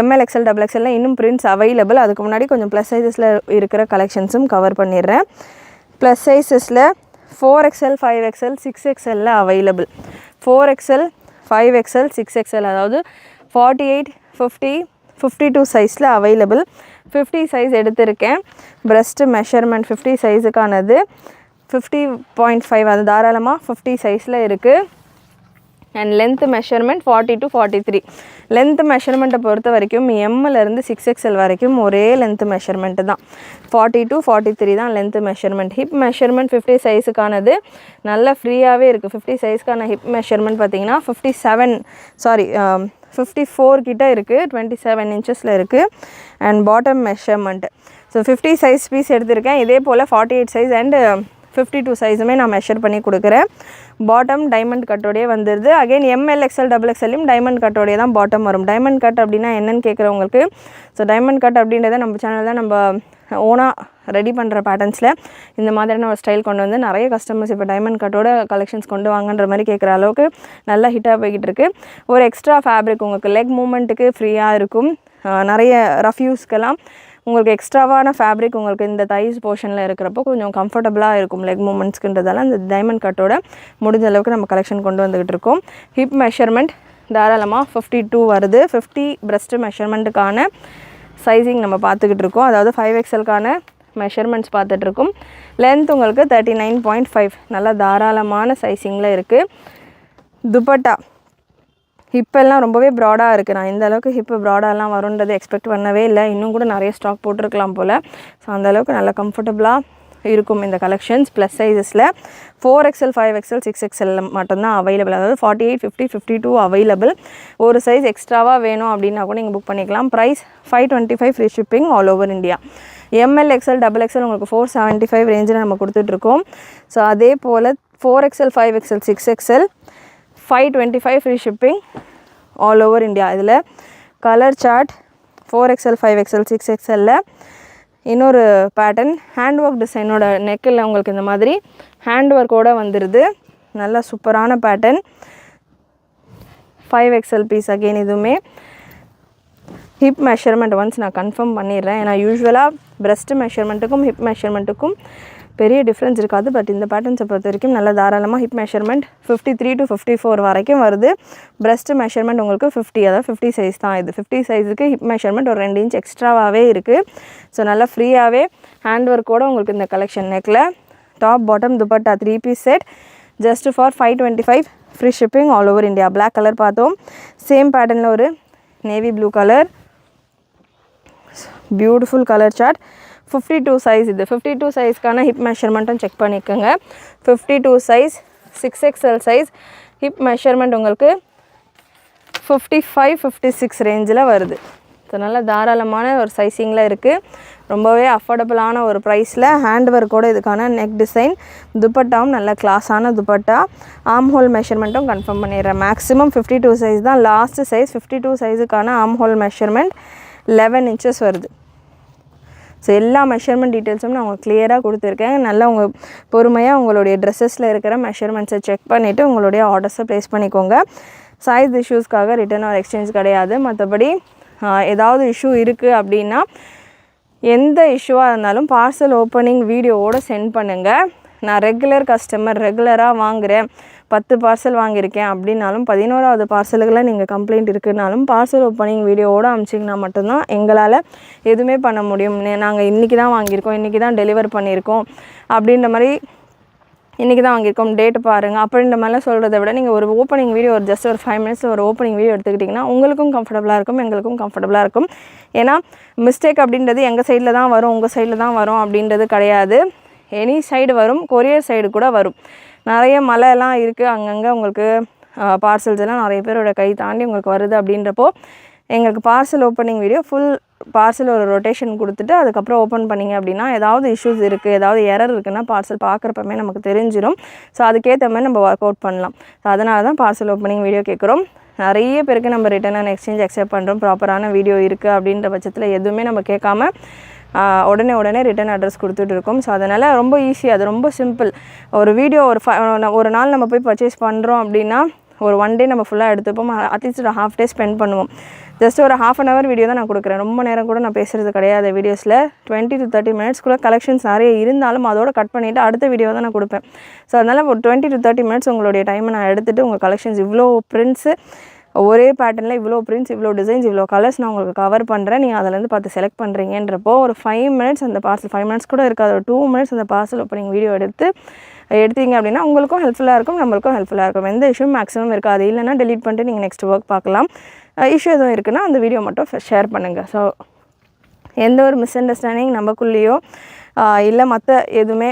ML, XL, XXL இன்னும் பிரிண்ட்ஸ் அவைலபிள். அதுக்கு முன்னாடி கொஞ்சம் ப்ளஸ் சைஸஸில் இருக்கிற கலெக்ஷன்ஸும் கவர் பண்ணிடுறேன். Plus சைஸஸில் 4XL, 5XL, 6XL available. 4XL, 5XL, 6XL, அதாவது 48, 50, 52 சைஸில் அவைலபிள். 50 சைஸ் எடுத்திருக்கேன். பிரஸ்ட்டு மெஷர்மெண்ட் 50 சைஸுக்கானது 50.5, அது தாராளமாக 50 சைஸில் இருக்குது. And length measurement 40 to 43. லென்த் மெஷர்மெண்ட்டை பொறுத்த வரைக்கும் Mலேருந்து 6XL வரைக்கும் ஒரே லென்த் மெஷர்மெண்ட்டு தான். 40 to 43 தான் லென்த் மெஷர்மெண்ட். ஹிப் மெஷர்மெண்ட் 50 சைஸுக்கானது நல்லா ஃப்ரீயாகவே இருக்குது. 50 சைஸ்க்கான ஹிப் மெஷர்மெண்ட் பார்த்திங்கன்னா 54 கிட்ட இருக்குது, 27 இன்ச்சஸில் இருக்குது. And bottom measurement so 50 size piece எடுத்திருக்கேன். இதே போல் 48 சைஸ் அண்டு 52 சைஸுமே நான் மெஷர் பண்ணி கொடுக்குறேன். பாட்டம் டைமண்ட் கட்டோடையே வந்துடுது. அகெயின் ML, XL, XXLயும் டைமண்ட் கட்டோடையே தான் பாட்டம் வரும். டைமண்ட் கட் அப்படின்னா என்னென்னு கேட்குறவங்களுக்கு, ஸோ டைமண்ட் கட் அப்படின்றத நம்ம சேனலில் நம்ம ஓனாக ரெடி பண்ணுற பேட்டர்ன்ஸில் இந்த மாதிரியான ஒரு ஸ்டைல் கொண்டு வந்து நிறைய கஸ்டமர்ஸ் இப்போ டைமண்ட் கட்டோட கலெக்ஷன்ஸ் கொண்டு வாங்கன்ற மாதிரி கேட்குற அளவுக்கு நல்லா ஹிட்டாக போய்கிட்டு இருக்குது. ஒரு எக்ஸ்ட்ரா ஃபேப்ரிக் உங்களுக்கு லெக் மூமெண்ட்டுக்கு ஃப்ரீயாக இருக்கும். நிறைய ரஃப் யூஸ்க்கெல்லாம் உங்களுக்கு எக்ஸ்ட்ராவான ஃபேப்ரிக் உங்களுக்கு இந்த தைஸ் போர்ஷனில் இருக்கிறப்போ கொஞ்சம் கம்ஃபர்டபுளாக இருக்கும் லெக் மூமெண்ட்ஸ்க்குன்றதால இந்த டைமண்ட் கட்டோட முடிஞ்ச அளவுக்கு நம்ம கலெக்ஷன் கொண்டு வந்துக்கிட்டு இருக்கோம். ஹிப் மெஷர்மெண்ட் தாராளமாக 52 வருது. 50 பிரஸ்ட் மெஷர்மெண்ட்டுக்கான சைஸிங் நம்ம பார்த்துக்கிட்டு இருக்கோம். அதாவது 5XLக்கான மெஷர்மெண்ட்ஸ் பார்த்துட்ருக்கோம். லென்த் உங்களுக்கு 39.5 நல்லா தாராளமான சைஸிங்கில் இருக்குது. துப்பட்டா ஹிப்பெல்லாம் ரொம்பவே ப்ராடாக இருக்குது. நான் இந்த அளவுக்கு ஹிப்பு ப்ராடாலாம் வரும்ன்றது எக்ஸ்பெக்ட் பண்ணவே இல்லை. இன்னும் கூட நிறைய ஸ்டாக் போட்டிருக்கலாம் போல். ஸோ அந்தளவுக்கு நல்லா கம்ஃபர்டபுளாக இருக்கும் இந்த collections plus சைஸஸில் 4XL 5XL 6XL மட்டும்தான் அவைலபிள். அதாவது 48, 50, 52 அவைலபிள். ஒரு சைஸ் எக்ஸ்ட்ராவாக வேணும் அப்படின்னா கூட நீங்கள் புக் பண்ணிக்கலாம். Price 525 free shipping all over India. ML XL XXL உங்களுக்கு 475 ரேஞ்சில் நம்ம கொடுத்துட்ருக்கோம். ஸோ அதே போல் 4XL 5XL 6XL 525 free shipping all over India. இதில் கலர் சார்ட் 4XL 5XL 6XLல இன்னொரு பேட்டர்ன் ஹேண்ட் ஒர்க் டிசைனோட நெக்கில் உங்களுக்கு இந்த மாதிரி ஹேண்ட் ஒர்க்கோடு வந்துடுது. நல்ல சூப்பரான பேட்டர்ன். 5XL piece again. இதுவுமே ஹிப் மெஷர்மெண்ட் ஒன்ஸ் நான் கன்ஃபார்ம் பண்ணிடுறேன். ஏன்னா யூஸ்வலாக பிரெஸ்ட் மெஷர்மெண்ட்டுக்கும் ஹிப் மெஷர்மெண்ட்டுக்கும் பெரிய டிஃப்ரென்ஸ் இருக்காது. பட் இந்த பேட்டர்ன்ஸை பொறுத்த வரைக்கும் நல்ல தாராளமாக ஹிப் மெஷர்மெண்ட் 53 to 54 வரைக்கும் வருது. பிரெஸ்ட் மெஷர்மெண்ட் உங்களுக்கு 50, அதாவது 50 சைஸ் தான் இது. 50 சைஸுக்கு ஹிப் மெஷர்மெண்ட் ஒரு 2 இன்ச் எக்ஸ்ட்ராவாகவே இருக்குது. ஸோ நல்லா ஃப்ரீயாகவே ஹேண்ட் ஒர்க்கோடு உங்களுக்கு இந்த கலெக்ஷன் நெக்கில் top bottom dupatta 3 piece set just for 525 free shipping all over India. Black colour பார்த்தோம். சேம் பேட்டர்னில் ஒரு navy blue colour, beautiful colour chart. 52 size. இது 52 சைஸ்க்கான ஹிப் மெஷர்மெண்ட்டும் செக் பண்ணிக்கோங்க. 52 size 6XL size hip measurement உங்களுக்கு 55, 56 ரேஞ்சில் வருது. ஸோ நல்ல தாராளமான ஒரு சைஸிங்கில் இருக்குது. ரொம்பவே அஃபோர்டபுளான ஒரு ப்ரைஸில் ஹேண்ட் ஒர்க்கோடு இதுக்கான நெக் டிசைன். துப்பட்டாவும் நல்ல கிளாஸான துப்பட்டா. ஆம் ஹோல் மெஷர்மெண்ட்டும் கன்ஃபார்ம் பண்ணிடுறேன். மேக்ஸிமம் 52 சைஸ் தான் லாஸ்ட்டு சைஸ். 52 சைஸுக்கான ஆம் ஹோல் மெஷர்மெண்ட் 11 இன்ச்சஸ் வருது. ஸோ எல்லா மெஷர்மெண்ட் டீட்டெயில்ஸும் நான் உங்களுக்கு கிளியராக கொடுத்துருக்கேன். நல்லா உங்கள் பொறுமையாக உங்களுடைய ட்ரெஸ்ஸஸில் இருக்கிற மெஷர்மெண்ட்ஸை செக் பண்ணிவிட்டு உங்களுடைய ஆர்டர்ஸை ப்ளேஸ் பண்ணிக்கோங்க. சைஸ் இஷ்யூஸ்க்காக ரிட்டர்ன் ஆர் எக்ஸ்சேஞ்ச் கிடையாது. மற்றபடி ஏதாவது இஷ்யூ இருக்குது அப்படின்னா எந்த இஷ்யூவாக இருந்தாலும் பார்சல் ஓப்பனிங் வீடியோவோடு சென்ட் பண்ணுங்கள். நான் ரெகுலர் கஸ்டமர், ரெகுலராக வாங்குகிறேன், 10 பார்சல் வாங்கியிருக்கேன் அப்படின்னாலும் 11வது பார்சலுக்குலாம் நீங்கள் கம்ப்ளைண்ட் இருக்குனாலும் பார்சல் ஓப்பனிங் வீடியோவோடு அனுப்பிச்சிங்கன்னா மட்டும்தான் எங்களால் எதுவுமே பண்ண முடியும். நாங்கள் இன்றைக்கி தான் வாங்கியிருக்கோம், இன்றைக்கி தான் டெலிவர் பண்ணியிருக்கோம் அப்படின்ற மாதிரி, இன்றைக்கி தான் வாங்கியிருக்கோம் டேட்டு பாருங்கள் அப்படின்ற மாதிரிலாம் சொல்கிறத விட நீங்கள் ஒரு ஓப்பனிங் வீடியோ ஒரு ஜஸ்ட் ஒரு 5 மினிட்ஸில் ஒரு ஓப்பனிங் வீடியோ எடுத்துக்கிட்டிங்கன்னா உங்களுக்கும் கம்ஃபர்டபுளாக இருக்கும், எங்களுக்கும் கம்ஃபர்டபுளாக இருக்கும். ஏன்னா மிஸ்டேக் அப்படின்றது எங்கள் சைடில் தான் வரும், உங்கள் சைடில் தான் வரும் அப்படின்றது கிடையாது. எனி சைடு வரும், கொரியர் சைடு கூட வரும். நிறைய மழைலாம் இருக்குது, அங்கங்கே உங்களுக்கு பார்சல்ஸ் எல்லாம் நிறைய பேரோட கை தாண்டி உங்களுக்கு வருது. அப்படின்றப்போ எங்களுக்கு parcel opening video full parcel ஒரு ரொட்டேஷன் கொடுத்துட்டு அதுக்கப்புறம் ஓப்பன் பண்ணிங்க அப்படின்னா ஏதாவது இஷ்யூஸ் இருக்குது, ஏதாவது எரர் இருக்குன்னா பார்சல் பார்க்குறப்பமே நமக்கு தெரிஞ்சிடும். ஸோ அதுக்கேற்ற மாதிரி நம்ம ஒர்க் அவுட் பண்ணலாம். ஸோ அதனால தான் பார்சல் ஓப்பனிங் வீடியோ கேட்குறோம். நிறைய பேருக்கு நம்ம ரிட்டர்ன் அண்ட் எக்ஸ்சேஞ்ச் அக்செப்ட் பண்ணுறோம். ப்ராப்பரான வீடியோ இருக்குது அப்படின்ற பட்சத்தில் எதுவுமே நம்ம கேட்காம உடனே ரிட்டர்ன் அட்ரஸ் கொடுத்துட்டு இருக்கோம். ஸோ அதனால் ரொம்ப ஈஸி, அது ரொம்ப சிம்பிள். ஒரு வீடியோ ஒரு நாள் நம்ம போய் பர்ச்சேஸ் பண்ணுறோம் அப்படின்னா ஒரு 1 டே நம்ம ஃபுல்லாக எடுத்துப்போம். அட்லீஸ்ட் ஒரு ½ டே ஸ்பெண்ட் பண்ணுவோம். ஜஸ்ட் ஒரு ½ hour வீடியோ தான் நான் கொடுக்குறேன். ரொம்ப நேரம் கூட நான் பேசுகிறது கிடையாது. வீடியோஸில் 20 to 30 மினிட்ஸ்க்குள்ளே கலெக்ஷன்ஸ் நிறைய இருந்தாலும் அதோட கட் பண்ணிவிட்டு அடுத்த வீடியோ தான் நான் கொடுப்பேன். ஸோ அதனால் ஒரு 20 to 30 மினிட்ஸ் உங்களுடைய டைமை நான் எடுத்துகிட்டு உங்கள் கலெக்ஷன்ஸ் இவ்வளோ பிரிண்ட்ஸு, ஒரே பேட்டர்னில் இவ்வளோ பிரிண்ட்ஸ், இவ்வளோ டிசைன்ஸ், இவ்வளோ கலர்ஸ் நான் உங்களுக்கு கவர் பண்ணுறேன். நீங்கள் அதிலேருந்து பார்த்து செலக்ட் பண்ணுறீங்கன்றப்போ ஒரு 5 மினிட்ஸ் அந்த பார்சல், 5 மினிட்ஸ் கூட இருக்காது, ஒரு 2 மினிட்ஸ் அந்த பார்சல் ஓப்பனிங் வீடியோ எடுத்தீங்க அப்படின்னா உங்களுக்கும் ஹெல்ப்ஃபுல்லாக இருக்கும், நம்மளுக்கும் ஹெல்ப்ஃபுல்லாக இருக்கும். எந்த இஷ்யூ மேக்ஸிமம் இருக்காது. இல்லைனா டெலீட் பண்ணிட்டு நீங்கள் நெக்ஸ்ட் ஒர்க் பார்க்கலாம். இஷ்யூ எதுவும் இருக்குன்னா அந்த வீடியோ மட்டும் ஷேர் பண்ணுங்கள். ஸோ எந்த ஒரு மிஸ் அண்டர்ஸ்டாண்டிங் நமக்குள்ளேயோ இல்லை மற்ற எதுவுமே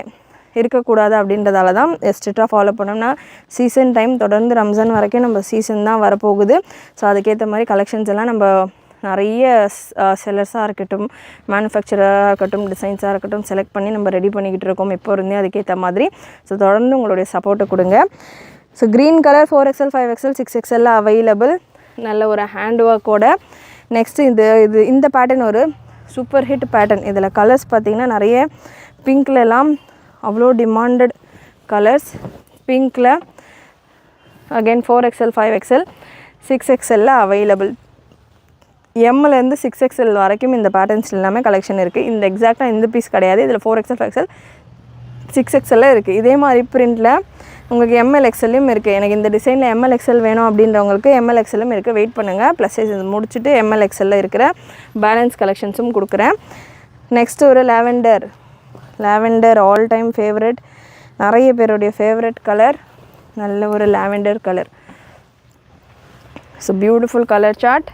இருக்கக்கூடாது அப்படின்றதால தான் ஸ்ட்ரிக்டாக ஃபாலோ பண்ணோம்னா சீசன் டைம் தொடர்ந்து ரம்ஜான் வரைக்கும் நம்ம சீசன் தான் வரப்போகுது. ஸோ அதுக்கேற்ற மாதிரி கலெக்ஷன்ஸ் எல்லாம் நம்ம நிறைய செல்லர்ஸாக இருக்கட்டும், மேனுஃபேக்சராக இருக்கட்டும், டிசைன்ஸாக இருக்கட்டும் செலக்ட் பண்ணி நம்ம ரெடி பண்ணிக்கிட்டு இருக்கோம் இப்போ இருந்தே அதுக்கேற்ற மாதிரி. ஸோ தொடர்ந்து உங்களுடைய சப்போர்ட்டை கொடுங்க. So green colour 4XL 5XL 6XL available. நல்ல ஒரு ஹேண்ட் ஒர்க்கோட. நெக்ஸ்ட்டு இந்த பேட்டர்ன் ஒரு சூப்பர் ஹிட் பேட்டர்ன். இதில் கலர்ஸ் பார்த்திங்கன்னா நிறைய பிங்க்லலாம் அவ்வளோ டிமாண்டட் கலர்ஸ். பிங்க்கில் again 4XL 5XL 6XL available. எம்லேருந்து 6XL வரைக்கும் இந்த பேட்டர்ன்ஸ் எல்லாமே கலெக்ஷன் இருக்குது. இந்த எக்ஸாக்டாக இந்த பீஸ் கிடையாது, இதில் 4XL 5XL 6XL இருக்குது. இதே மாதிரி பிரிண்டில் உங்களுக்கு ML XLயும் இருக்குது. எனக்கு இந்த டிசைனில் ML XL வேணும் அப்படின்றவங்களுக்கு ML XLயும் இருக்குது. வெயிட் பண்ணுங்கள். ப்ளஸ் சைஸ் முடிச்சுட்டு ML XLல இருக்கிற பேலன்ஸ் கலெக்ஷன்ஸும் கொடுக்குறேன். நெக்ஸ்ட்டு ஒரு லாவெண்டர் ஆல் டைம் ஃபேவரட், நிறைய பேருடைய ஃபேவரட் கலர். நல்ல ஒரு lavender colour. So beautiful colour chart.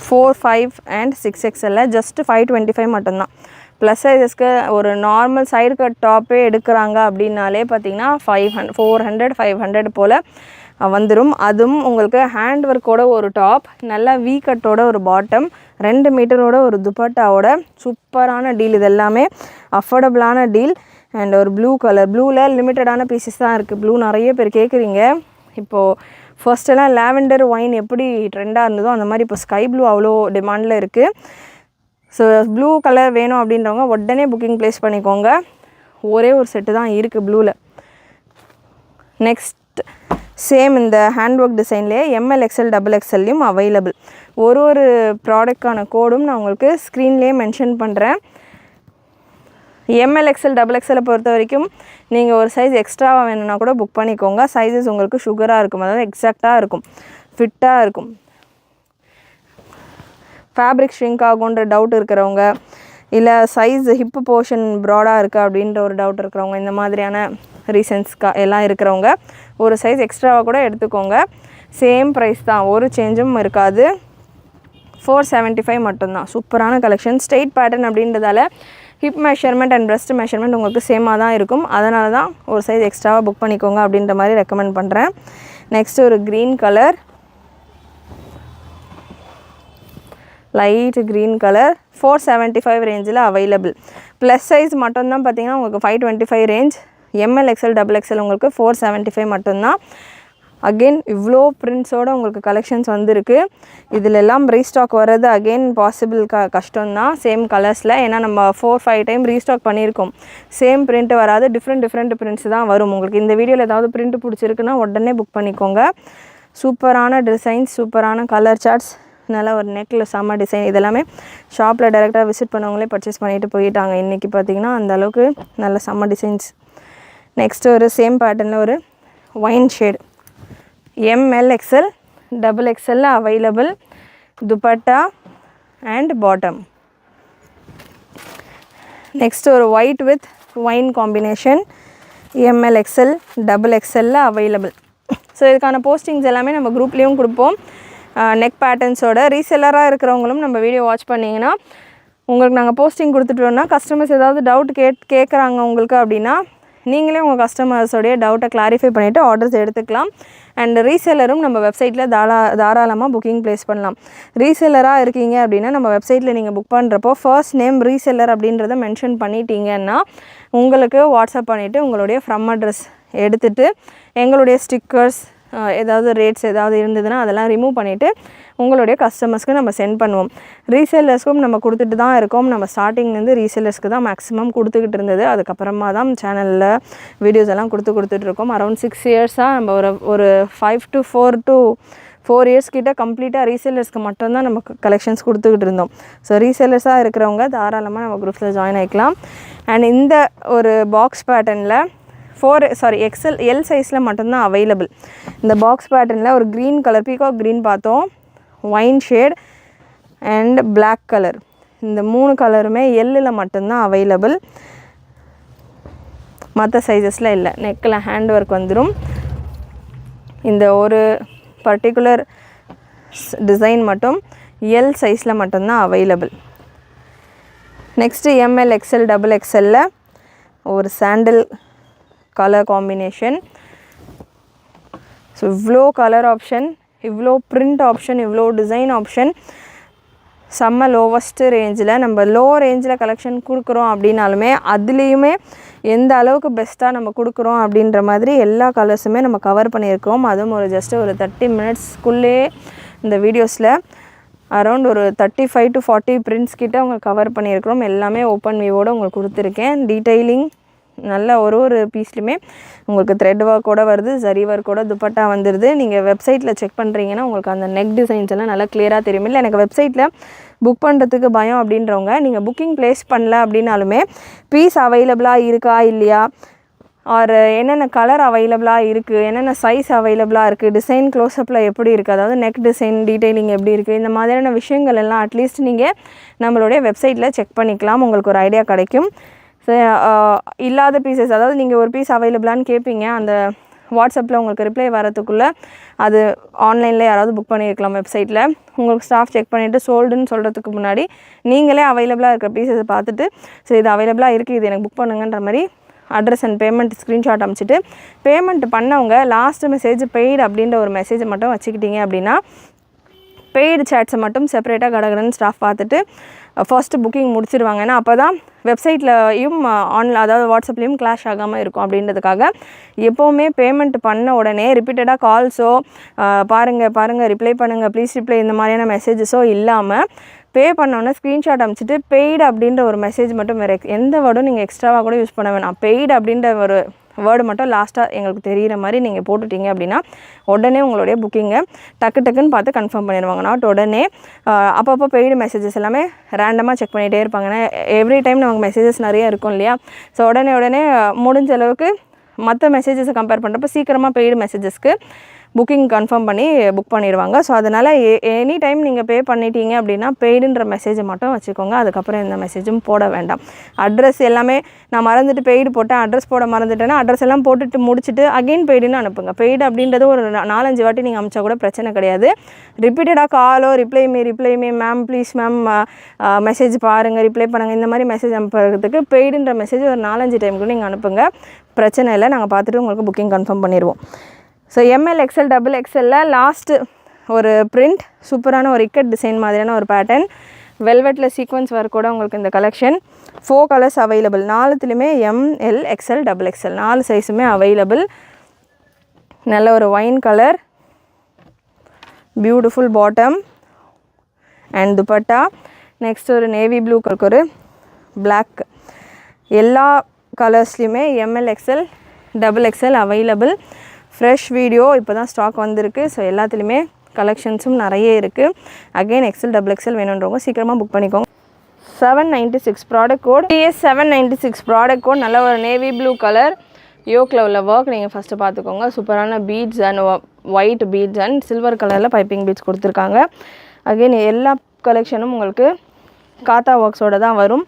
4, 5 and 6XL just 525 மட்டும்தான். ப்ளஸ் சைஸஸ்க்கு ஒரு நார்மல் சைடு கட் டாப்பே எடுக்கிறாங்க அப்படின்னாலே பார்த்திங்கன்னா 400 500 போல் வந்துடும். அதுவும் உங்களுக்கு ஹேண்ட் ஒர்க்கோட ஒரு டாப், நல்லா வீ கட்டோட ஒரு பாட்டம், 2 மீட்டரோட ஒரு துப்பட்டாவோட சூப்பரான டீல். இது எல்லாமே அஃபோர்டபுளான டீல். அண்ட் ஒரு ப்ளூ கலர், ப்ளூவில் லிமிட்டடான பீசஸ் தான் இருக்குது. ப்ளூ நிறைய பேர் கேட்குறீங்க. இப்போது ஃபர்ஸ்ட்டெல்லாம் லாவெண்டர் ஒயின் எப்படி ட்ரெண்டாக இருந்ததோ அந்த மாதிரி இப்போ ஸ்கை ப்ளூ அவ்வளோ டிமாண்டில் இருக்குது. ஸோ ப்ளூ கலர் வேணும் அப்படின்றவங்க உடனே புக்கிங் ப்ளேஸ் பண்ணிக்கோங்க. ஒரே ஒரு செட்டு தான் இருக்குது ப்ளூவில். நெக்ஸ்ட் சேம் இந்த ஹேண்ட் ஒர்க் டிசைன்லேயே ML XL XXLலையும் அவைலபிள். ஒரு ப்ராடக்டான கோடும் நான் உங்களுக்கு ஸ்க்ரீன்லேயே மென்ஷன் பண்ணுறேன். ML XL XXL பொறுத்த வரைக்கும் நீங்கள் ஒரு சைஸ் எக்ஸ்ட்ராவாக வேணும்னா கூட புக் பண்ணிக்கோங்க. சைஸஸ் உங்களுக்கு சுகராக இருக்கும், அதாவது எக்ஸாக்டாக இருக்கும், ஃபிட்டாக இருக்கும். ஃபேப்ரிக் ஷ்ரிங்க் ஆகுன்ற டவுட் இருக்கிறவங்க, இல்லை சைஸ் ஹிப்பு போர்ஷன் ப்ராடாக இருக்குது அப்படின்ற ஒரு டவுட் இருக்கிறவங்க, இந்த மாதிரியான எல்லாம் இருக்கிறவங்க ஒரு சைஸ் எக்ஸ்ட்ராவாக கூட எடுத்துக்கோங்க. சேம் ப்ரைஸ் தான், ஒரு சேஞ்சும் இருக்காது. 475 மட்டும்தான். சூப்பரான கலெக்ஷன். ஸ்ட்ரெயிட் பேட்டர்ன் அப்படின்றதால hip measurement and pressed measurement உங்களுக்கு சேமாக தான் இருக்கும். அதனால தான் ஒரு சைஸ் எக்ஸ்ட்ராவாக புக் பண்ணிக்கோங்க அப்படின்ற மாதிரி ரெக்கமெண்ட் பண்ணுறேன். நெக்ஸ்ட் ஒரு green colour, light green colour, 475 ரேஞ்சில் அவைலபிள். ப்ளஸ் சைஸ் மட்டும்தான் பார்த்திங்கன்னா உங்களுக்கு 525 ரேஞ்ச். ML XL XXL உங்களுக்கு 475 மட்டும்தான். அகெயின் இவ்வளோ பிரிண்ட்ஸோடு உங்களுக்கு கலெக்ஷன்ஸ் வந்திருக்கு. இதில் எல்லாம் ரீஸ்டாக் வர்றது அகெயின் பாசிபிள் கஷ்டம்தான் சேம் கலர்ஸில். ஏன்னா நம்ம 4-5 டைம் ரீஸ்டாக் பண்ணியிருக்கோம். சேம் பிரிண்ட் வராது, டிஃப்ரெண்ட் பிரிண்ட்ஸ் தான் வரும். உங்களுக்கு இந்த வீடியோவில் ஏதாவது பிரிண்ட் பிடிச்சிருக்குன்னா உடனே புக் பண்ணிக்கோங்க. சூப்பரான டிசைன்ஸ், சூப்பரான கலர் சார்ட்ஸ், நல்லா ஒரு நெக்கில் செம்ம டிசைன். இதெல்லாமே ஷாப்பில் டைரெக்டாக விசிட் பண்ணவங்களே பர்ச்சேஸ் பண்ணிவிட்டு போயிட்டாங்க. இன்றைக்கி பார்த்திங்கன்னா அந்தளவுக்கு நல்ல செம்ம டிசைன்ஸ். நெக்ஸ்ட்டு ஒரு சேம் பேட்டர்னில் ஒரு wine shade, ML XL XXL available. Dupatta and bottom. Next ஒரு white with wine combination, ML XL XXL available. So இதுக்கான போஸ்டிங்ஸ் எல்லாமே நம்ம குரூப்லேயும் கொடுப்போம். நெக் பேட்டர்ன்ஸோட ரீசெல்லராக இருக்கிறவங்களும் நம்ம வீடியோ வாட்ச் பண்ணிங்கன்னா உங்களுக்கு நாங்கள் போஸ்டிங் கொடுத்துட்டோன்னா கஸ்டமர்ஸ் ஏதாவது டவுட் கேட்குறாங்க உங்களுக்கு அப்படின்னா நீங்களே உங்கள் கஸ்டமர்ஸோடைய டவுட்டை கிளாரிஃபை பண்ணிவிட்டு ஆர்டர்ஸ் எடுத்துக்கலாம். அண்ட் ரீசெல்லரும் நம்ம வெப்சைட்டில் தாராளமாக புக்கிங் ப்ளேஸ் பண்ணலாம். ரீசெல்லராக இருக்கீங்க அப்படின்னா நம்ம வெப்சைட்டில் நீங்கள் புக் பண்ணுறப்போ ஃபர்ஸ்ட் நேம் ரீசெல்லர் அப்படின்றத மென்ஷன் பண்ணிட்டீங்கன்னா உங்களுக்கு வாட்ஸ்அப் பண்ணிவிட்டு உங்களுடைய ஃப்ரம் அட்ரஸ் எடுத்துகிட்டு எங்களுடைய ஸ்டிக்கர்ஸ் ஏதாவது ரேட்ஸ் ஏதாவது இருந்ததுன்னா அதெல்லாம் ரிமூவ் பண்ணிவிட்டு உங்களுடைய கஸ்டமர்ஸ்க்கு நம்ம சென்ட் பண்ணுவோம். ரீசெல்லர்ஸ்க்கும் நம்ம கொடுத்துட்டு தான் இருக்கோம். நம்ம ஸ்டார்டிங்லேருந்து ரீசெல்லர்ஸ்க்கு தான் மேக்ஸிமம் கொடுத்துக்கிட்டு இருந்தது. அதுக்கப்புறமா தான் சேனலில் வீடியோஸ் எல்லாம் கொடுத்துட்ருக்கோம். அரௌண்ட் 6 இயர்ஸாக நம்ம ஒரு 5 to 4 இயர்ஸ் கிட்ட கம்ப்ளீட்டாக ரீசெல்லர்ஸ்க்கு மட்டும்தான் நம்ம கலெக்ஷன்ஸ் கொடுத்துக்கிட்டு இருந்தோம். ஸோ ரீசெல்லர்ஸாக இருக்கிறவங்க தாராளமாக நம்ம குரூப்ஸில் ஜாயின் ஆகிக்கலாம். அண்ட் இந்த ஒரு பாக்ஸ் பேட்டர்னில் எல் சைஸில் மட்டும்தான் அவைலபிள். இந்த பாக்ஸ் பேட்டர்னில் ஒரு க்ரீன் கலர், பீகாக் க்ரீன் பார்த்தோம், wine shade and black colour, இந்த 3 கலருமே எல்லில் மட்டும்தான் அவைலபிள். மற்ற சைஸஸில் இல்லை. நெக்கில் ஹேண்ட் ஒர்க் வந்துடும். இந்த ஒரு பர்டிகுலர் டிசைன் மட்டும் எல் சைஸில் மட்டும்தான் available. Next ML XL XXL ஒரு சாண்டில் கலர் காம்பினேஷன். ஸோ இவ்வளோ கலர் ஆப்ஷன், இவ்வளோ பிரிண்ட் ஆப்ஷன், இவ்வளோ டிசைன் ஆப்ஷன், செம்ம லோவஸ்ட்டு ரேஞ்சில். நம்ம லோ ரேஞ்சில் கலெக்ஷன் கொடுக்குறோம் அப்படின்னாலுமே அதுலேயுமே எந்த அளவுக்கு பெஸ்ட்டாக நம்ம கொடுக்குறோம் அப்படின்ற மாதிரி எல்லா கலர்ஸுமே நம்ம கவர் பண்ணியிருக்கோம். அதுவும் ஒரு ஜஸ்ட்டு ஒரு 30 மினிட்ஸ்க்குள்ளே இந்த வீடியோஸில் அரௌண்ட் ஒரு 35 to 40 பிரிண்ட்ஸ் கிட்ட உங்களுக்கு கவர் பண்ணியிருக்கிறோம். எல்லாமே ஓப்பன் வியூவோடு உங்களுக்கு கொடுத்துருக்கேன். டீட்டெயிலிங் நல்ல ஒரு பீஸ்லையுமே உங்களுக்கு த்ரெட் ஒர்க்கோடு வருது, ஜரி ஒர்க்கோட துப்பட்டா வந்துடுது. நீங்கள் வெப்சைட்டில் செக் பண்ணுறீங்கன்னா உங்களுக்கு அந்த நெக் டிசைன்ஸ் எல்லாம் நல்லா கிளியராக தெரியும். இல்லை எனக்கு வெப்சைட்டில் புக் பண்ணுறதுக்கு பயம் அப்படின்றவங்க நீங்கள் புக்கிங் ப்ளேஸ் பண்ணல அப்படின்னாலுமே பீஸ் அவைலபிளாக இருக்கா இல்லையா, ஆர் என்னென்ன கலர் அவைலபிளாக இருக்குது, என்னென்ன சைஸ் அவைலபிளாக இருக்குது, டிசைன் க்ளோஸ்அப்பில் எப்படி இருக்குது, அதாவது நெக் டிசைன் டீட்டெயிலிங் எப்படி இருக்குது, இந்த மாதிரியான விஷயங்கள் எல்லாம் அட்லீஸ்ட் நீங்கள் நம்மளுடைய வெப்சைட்டில் செக் பண்ணிக்கலாம். உங்களுக்கு ஒரு ஐடியா கிடைக்கும். இல்லாத பீசஸ், அதாவது நீங்கள் ஒரு பீஸ் அவைலபிளான்னு கேட்பீங்க, அந்த வாட்ஸ்அப்பில் உங்களுக்கு ரிப்ளை வரதுக்குள்ளே அது ஆன்லைனில் யாராவது புக் பண்ணியிருக்கலாம் வெப்சைட்டில். உங்களுக்கு ஸ்டாஃப் செக் பண்ணிவிட்டு சோல்டுன்னு சொல்கிறதுக்கு முன்னாடி நீங்களே அவைலபிளாக இருக்கிற பீசஸை பார்த்துட்டு சரி இது அவைலபிளாக இருக்குது, இது எனக்கு புக் பண்ணுங்கன்ற மாதிரி அட்ரஸ் அண்ட் பேமெண்ட் ஸ்க்ரீன்ஷாட் அனுப்பிச்சிட்டு பேமெண்ட் பண்ணவங்க லாஸ்ட்டு மெசேஜ் பெய்டு அப்படின்ற ஒரு மெசேஜை மட்டும் வச்சுக்கிட்டீங்க அப்படின்னா பெய்டு சேட்ஸை மட்டும் செப்பரேட்டாக கடகடன்னு ஸ்டாஃப் பார்த்துட்டு ஃபர்ஸ்ட்டு புக்கிங் முடிச்சிடுவாங்க. ஏன்னா அப்போ தான் வெப்சைட்லையும் அதாவது வாட்ஸ்அப்லேயும் கிளாஷ் ஆகாமல் இருக்கும் அப்படின்றதுக்காக எப்போவுமே பேமெண்ட் பண்ண உடனே ரிப்பீட்டடாக கால்ஸோ பாருங்கள் ரிப்ளை பண்ணுங்கள் ப்ளீஸ் ரிப்ளை இந்த மாதிரியான மெசேஜஸோ இல்லாமல் பே பண்ணோன்னே ஸ்க்ரீன்ஷாட் அனுப்பிச்சிட்டு பெய்டு அப்படின்ற ஒரு மெசேஜ் மட்டும் வேறு எந்த வேர்டும் நீங்கள் எக்ஸ்ட்ராவாக கூட யூஸ் பண்ண வேணாம். பெய்டு அப்படின்ற ஒரு வேர்டு மட்டும் லாஸ்ட்டாக எங்களுக்கு தெரிகிற மாதிரி நீங்கள் போட்டுட்டீங்க அப்படின்னா உடனே உங்களுடைய புக்கிங்கை டக்குன்னு பார்த்து கன்ஃபார்ம் பண்ணிடுவாங்க. நாட் உடனே அப்பப்போ பெய்டு மெசேஜஸ் எல்லாமே ரேண்டமாக செக் பண்ணிகிட்டே இருப்பாங்க. ஏன்னா எவ்ரி டைம் நமக்கு மெசேஜஸ் நிறைய இருக்கும் இல்லையா. ஸோ உடனே முடிஞ்ச அளவுக்கு மற்ற மெசேஜஸை கம்பேர் பண்ணுறப்ப சீக்கிரமாக பெய்டு மெசேஜஸ்க்கு புக்கிங் கன்ஃபார்ம் பண்ணி புக் பண்ணிடுவாங்க. ஸோ அதனால் எனி டைம் நீங்கள் பே பண்ணிட்டீங்க அப்படின்னா பெய்டுன்ற மெசேஜை மட்டும் வச்சுக்கோங்க. அதுக்கப்புறம் எந்த மெசேஜும் போட வேண்டாம். அட்ரஸ் எல்லாமே நான் மறந்துட்டு பெய்டு போட்டேன், அட்ரஸ் போட மறந்துட்டேன்னா அட்ரஸ் எல்லாம் போட்டுட்டு முடிச்சுட்டு அகெயின் பெய்டுன்னு அனுப்புங்க. பெய்டு அப்படின்றது ஒரு 4-5 வாட்டி நீங்கள் அனுப்பிச்சா கூட பிரச்சனை கிடையாது. ரிப்பீட்டடாக காலோ reply me ma'am please ma'am message பாருங்கள் ரிப்ளை பண்ணுங்கள் இந்த மாதிரி மெசேஜ் அனுப்புறதுக்கு பெய்டுன்ற மெசேஜ் ஒரு 4-5 டைமுக்கு நீங்கள் அனுப்புங்க. பிரச்சனை இல்லை, நாங்கள் பார்த்துட்டு உங்களுக்கு புக்கிங் கன்ஃபார்ம் பண்ணிடுவோம். ஸோ எம்எல் எக்ஸ்எல் டபுள் எக்ஸ்எல்லில் லாஸ்ட்டு ஒரு பிரிண்ட் சூப்பரான ஒரு இக்கட் டிசைன் மாதிரியான ஒரு பேட்டர்ன் வெல்வெட்டில் சீக்வன்ஸ் ஒர்க்கோட உங்களுக்கு இந்த கலெக்ஷன் 4 கலர்ஸ் அவைலபிள். 4த்துலேயுமே எம்எல் எக்ஸ்எல் டபுள் எக்ஸ்எல் 4 சைஸுமே அவைலபிள். நல்ல ஒரு wine colour, beautiful bottom and dupatta. Next ஒரு நேவி ப்ளூ கலருக்கு ஒரு பிளாக். எல்லா கலர்ஸ்லேயுமே M L XL double XL available. Fresh video இப்போ தான் ஸ்டாக் வந்திருக்கு. ஸோ எல்லாத்துலேயுமே கலெக்ஷன்ஸும் நிறைய இருக்குது. அகெயின் எக்ஸ்எல் டபுள் எக்ஸ்எல் வேணுன்றவங்க சீக்கிரமாக புக் பண்ணிக்கோங்க. 796 product code TS 796 product code. நல்ல ஒரு நேவி ப்ளூ கலர் யோக்கில் உள்ள ஒர்க் நீங்கள் ஃபஸ்ட்டு பார்த்துக்கோங்க. சூப்பரான beads and white beads and silver கலரில் பைப்பிங் பீட்ஸ் கொடுத்துருக்காங்க. அகெயின் எல்லா கலெக்ஷனும் உங்களுக்கு காத்தா ஒர்க்ஸோடு தான் வரும்.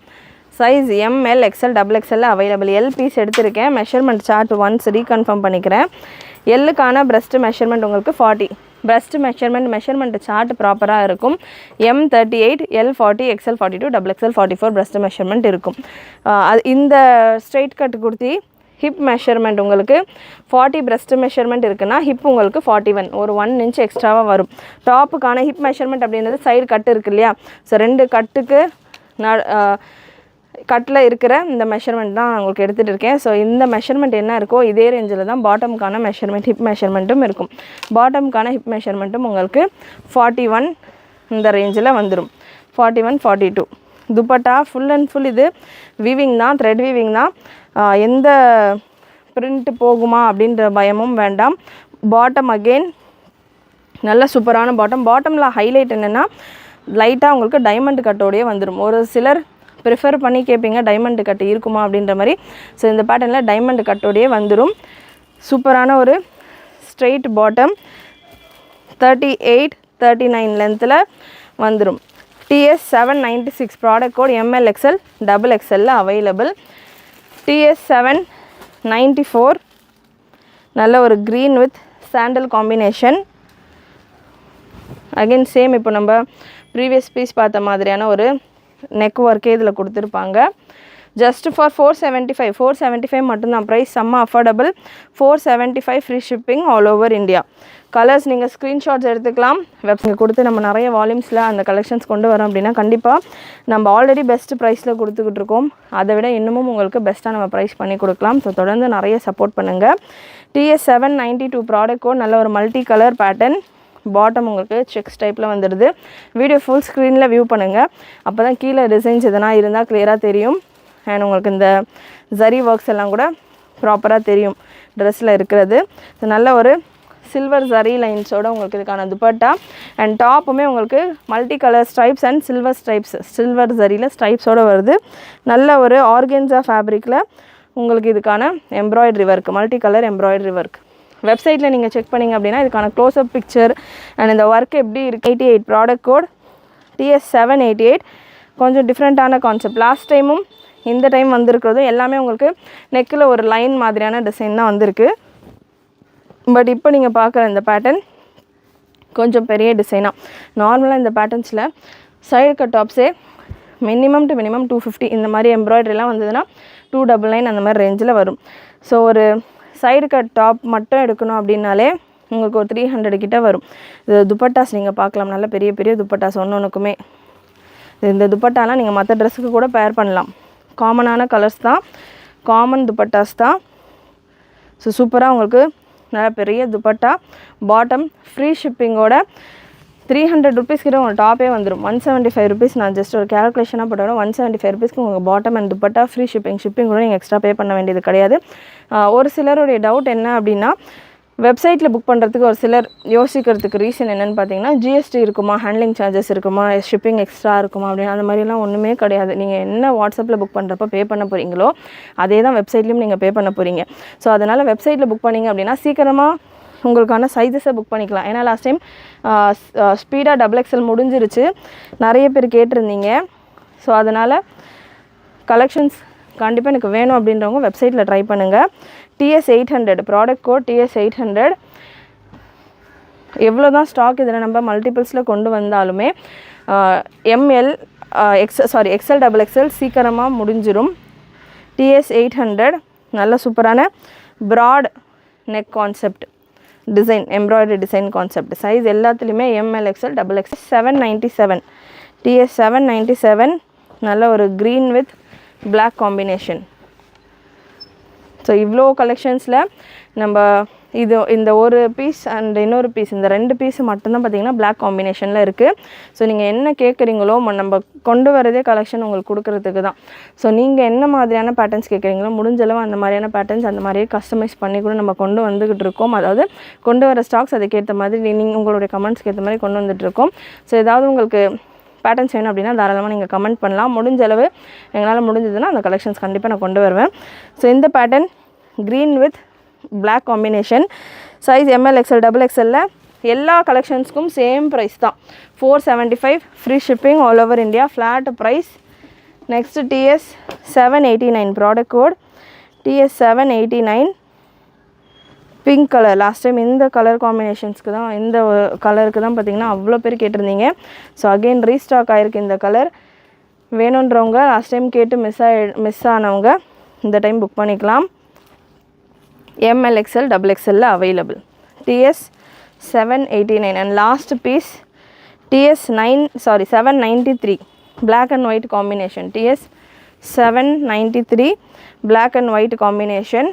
Size M L XL double XL available. L piece எடுத்திருக்கேன். மெஷர்மெண்ட் சார்ட் ஒன்ஸ் ரீகன்ஃபார்ம் பண்ணிக்கிறேன். எல்லுக்கான பிரஸ்ட் மெஷர்மெண்ட் உங்களுக்கு 40. பிரஸ்ட் மெஷர்மெண்ட் சார்ட் ப்ராப்பராக இருக்கும். M38 L40 XL42 double XL 44 breast measurement இருக்கும். இந்த ஸ்ட்ரெயிட் கட் கொடுத்தி ஹிப் மெஷர்மெண்ட் உங்களுக்கு 40 பிரஸ்ட் மெஷர்மெண்ட் இருக்குன்னா ஹிப் உங்களுக்கு 41 ஒரு 1 இன்ச் எக்ஸ்ட்ராவாக வரும். டாப்புக்கான ஹிப் மெஷர்மெண்ட் அப்படின்றது சைடு கட்டு இருக்கு இல்லையா. ஸோ 2 கட்டுக்கு கட்டில் இருக்கிற இந்த மெஷர்மெண்ட் தான் நான் உங்களுக்கு எடுத்துகிட்டு இருக்கேன். ஸோ இந்த மெஷர்மெண்ட் என்ன இருக்கோ இதே ரேஞ்சில் தான் பாட்டமுக்கான மெஷர்மெண்ட் ஹிப் மெஷர்மெண்ட்டும் இருக்கும். பாட்டமுக்கான ஹிப் மெஷர்மெண்ட்டும் உங்களுக்கு 41 இந்த ரேஞ்சில் வந்துடும். 41 42. துப்பட்டா ஃபுல் அண்ட் ஃபுல் இது வீவிங் தான், த்ரெட் வீவிங் தான். எந்த பிரிண்ட் போகுமா அப்படின்ற பயமும் வேண்டாம். பாட்டம் அகெயின் நல்ல சூப்பரான பாட்டமில் ஹைலைட் என்னென்னா லைட்டாக உங்களுக்கு டைமண்ட் கட்டோடையே வந்துடும். ஒரு சிலர் ப்ரிஃபர் பண்ணி கேட்பீங்க டைமண்ட் கட்டு இருக்குமா அப்படின்ற மாதிரி. ஸோ இந்த பேட்டர்னில் டைமண்ட் கட்டோடையே வந்துடும். சூப்பரான ஒரு ஸ்ட்ரெயிட் பாட்டம் 38 39 லென்த்தில் வந்துடும். TS 796 product code M L XL double எக்ஸ்எல்ல அவைலபிள். TS 794 நல்ல ஒரு green with sandal combination. Again same இப்போ நம்ம ப்ரீவியஸ் பீஸ் பார்த்த மாதிரியான ஒரு நெக் ஒர்க்கே இதில் கொடுத்துருப்பாங்க. ஜஸ்ட் ஃபார் 475 மட்டும்தான் ப்ரைஸ். செம்ம affordable. 475 free shipping all over India. Colours நீங்கள் ஸ்க்ரீன்ஷாட்ஸ் எடுத்துக்கலாம். வெப்சைட் கொடுத்து நம்ம நிறைய வால்யூம்ஸில் அந்த கலெக்ஷன்ஸ் கொண்டு வரோம் அப்படின்னா கண்டிப்பாக நம்ம ஆல்ரெடி பெஸ்ட் ப்ரைஸில் கொடுத்துக்கிட்டு இருக்கோம். அதை விட இன்னமும் உங்களுக்கு பெஸ்ட்டாக நம்ம ப்ரைஸ் பண்ணி கொடுக்கலாம். ஸோ தொடர்ந்து நிறைய சப்போர்ட் பண்ணுங்கள். TS 792 ப்ராடக்ட் கோட். நல்ல ஒரு மல்டி கலர் பேட்டர்ன். பாட்டம் உங்களுக்கு செக்ஸ் டைப்பில் வந்துடுது. வீடியோ ஃபுல் ஸ்க்ரீனில் வியூ பண்ணுங்கள். அப்போ தான் கீழே டிசைன்ஸ் எதனா இருந்தால் கிளியராக தெரியும். அண்ட் உங்களுக்கு இந்த ஜரி ஒர்க்ஸ் எல்லாம் கூட ப்ராப்பராக தெரியும் ட்ரெஸ்ஸில் இருக்கிறது. ஸோ நல்ல ஒரு சில்வர் ஜரி லைன்ஸோடு உங்களுக்கு இதுக்கான துப்பட்டா. அண்ட் டாப்புமே உங்களுக்கு multi colour stripes and silver stripes, silver ஜரியில் ஸ்ட்ரைப்ஸோடு வருது. நல்ல ஒரு ஆர்கென்ஸா ஃபேப்ரிக்கில் உங்களுக்கு இதுக்கான embroidery work, multi colour embroidery work. வெப்சைட்டில் நீங்கள் செக் பண்ணிங்க அப்படின்னா இதுக்கான க்ளோஸ்அப் பிக்சர் அண்ட் இந்த ஒர்க் எப்படி இருக்குது. 88 ப்ராடக்ட் கோட் TS 788. கொஞ்சம் டிஃப்ரெண்ட்டான கான்செப்ட். லாஸ்ட் டைமும் இந்த டைம் வந்திருக்கிறதும் எல்லாமே உங்களுக்கு நெக்கில் ஒரு லைன் மாதிரியான டிசைன் தான் வந்திருக்கு. பட் இப்போ நீங்கள் பார்க்குற இந்த பேட்டர்ன் கொஞ்சம் பெரிய டிசைனாக. நார்மலாக இந்த பேட்டர்ன்ஸில் சைடு கட் டாப்ஸே மினிமம் டு மினிமம் 250 இந்த மாதிரி எம்ப்ராய்டரிலாம் வந்ததுன்னா 299 அந்த மாதிரி ரேஞ்சில் வரும். ஸோ ஒரு சைடு கட் டாப் மட்டும் எடுக்கணும் அப்படின்னாலே உங்களுக்கு ஒரு 300 கிட்ட வரும். இது துப்பட்டாஸ் நீங்கள் பார்க்கலாம், நல்ல பெரிய பெரிய துப்பட்டாஸ் ஒன்றுக்குமே. இந்த துப்பட்டாலாம் நீங்கள் மற்ற ட்ரெஸ்ஸுக்கு கூட பேர் பண்ணலாம். காமனான கலர்ஸ் தான், காமன் துப்பட்டாஸ் தான். ஸோ சூப்பராக உங்களுக்கு நல்ல பெரிய துப்பட்டா, பாட்டம் ஃப்ரீ ஷிப்பிங்கோட 300 ருபீஸ் கிட்ட உங்கள் டாப்பே வந்துடும். 175 ருபீஸ். நான் ஜஸ்ட் ஒரு கேல்குலேஷனாக போட்டோம். 175 ருபீஸ்க்கு உங்கள் bottom and dupatta free shipping கூட நீங்கள் எக்ஸ்ட்ரா பே பண்ண வேண்டியது கிடையாது. ஒரு சிலருடைய டவுட் என்ன அப்படின்னா, வெப்சைட்டில் புக் பண்ணுறதுக்கு ஒரு சிலர் யோசிக்கிறதுக்கு ரீசன் என்னென்னு பார்த்தீங்கன்னா, ஜிஎஸ்டி இருக்குமா, ஹேண்ட்லிங் சார்ஜஸ் இருக்குமா, ஷிப்பிங் எக்ஸ்ட்ரா இருக்குமா அப்படின்னு. அந்த மாதிரிலாம் ஒன்றுமே கிடையாது. நீங்கள் என்ன வாட்ஸ்அப்பில் புக் பண்ணுறப்ப பே பண்ண போகிறீங்களோ அதே தான் வெப்சைட்லேயும் நீங்கள் பே பண்ண போகிறீங்க. ஸோ அதனால் வெப்சைட்டில் புக் பண்ணிங்க அப்படின்னா சீக்கிரமாக உங்களுக்கான சைஸஸை புக் பண்ணிக்கலாம். ஏன்னா லாஸ்ட் டைம் ஸ்பீடாக XXL முடிஞ்சிருச்சு, நிறைய பேர் கேட்டிருந்தீங்க. ஸோ அதனால் கலெக்ஷன்ஸ் கண்டிப்பாக எனக்கு வேணும் அப்படின்றவங்க வெப்சைட்டில் ட்ரை பண்ணுங்கள். TS800 product code TS800. எவ்வளோ தான் ஸ்டாக் இதில் நம்ம மல்டிபிள்ஸில் கொண்டு வந்தாலுமே XL XXL சீக்கிரமாக முடிஞ்சிடும். TS800 நல்ல சூப்பரான broad neck concept design, embroidery design concept. Size எல்லாத்துலேயுமே ML XL XXL. 797 TS797. நல்ல ஒரு green with black combination. So இவ்வளோ கலெக்ஷன்ஸில் நம்ம இந்த ஒரு பீஸ் அண்ட் இன்னொரு பீஸ், இந்த 2 பீஸ் மட்டும்தான் பார்த்திங்கன்னா பிளாக் காம்பினேஷனில் இருக்குது. ஸோ நீங்கள் என்ன கேட்குறீங்களோ நம்ம கொண்டு வரதே கலெக்ஷன் உங்களுக்கு கொடுக்குறதுக்கு தான். ஸோ நீங்கள் என்ன மாதிரியான பேட்டர்ன்ஸ் கேட்குறீங்களோ முடிஞ்சளவு அந்த மாதிரியான பேட்டர்ன்ஸ் அந்த மாதிரியே கஸ்டமைஸ் பண்ணி கூட நம்ம கொண்டு வந்துக்கிட்டு இருக்கோம். அதாவது கொண்டு வர ஸ்டாக்ஸ் அதுக்கேற்ற மாதிரி நீங்கள் உங்களுடைய கமெண்ட்ஸ்க்கு ஏற்ற மாதிரி கொண்டு வந்துட்டுருக்கோம். ஸோ ஏதாவது உங்களுக்கு பேட்டர்ன்ஸ் வேணும் அப்படின்னா தாராளமாக நீங்கள் கமெண்ட் பண்ணலாம். முடிஞ்சளவு எங்களால் முடிஞ்சதுன்னா அந்த கலெக்ஷன்ஸ் கண்டிப்பாக நான் கொண்டு வருவேன். ஸோ இந்த pattern green with black combination, size ML XL XXL. எல்லா கலெக்ஷன்ஸ்க்கும் சேம் ப்ரைஸ் தான், 475 free shipping all over India, flat price. Next TS789 product code TS789 pink colour. Last time இந்த கலர் காம்பினேஷன்ஸ்க்கு தான், இந்த கலருக்கு தான் பார்த்திங்கன்னா அவ்வளோ பேர் கேட்டிருந்தீங்க. ஸோ அகெயின் ரீஸ்டாக் ஆகிருக்கு இந்த கலர். வேணுன்றவங்க லாஸ்ட் டைம் கேட்டு மிஸ் ஆனவங்க இந்த டைம் புக் பண்ணிக்கலாம். ML XL XXL available. TS789 and last piece TS793 black and white combination. TS793 black and white combination.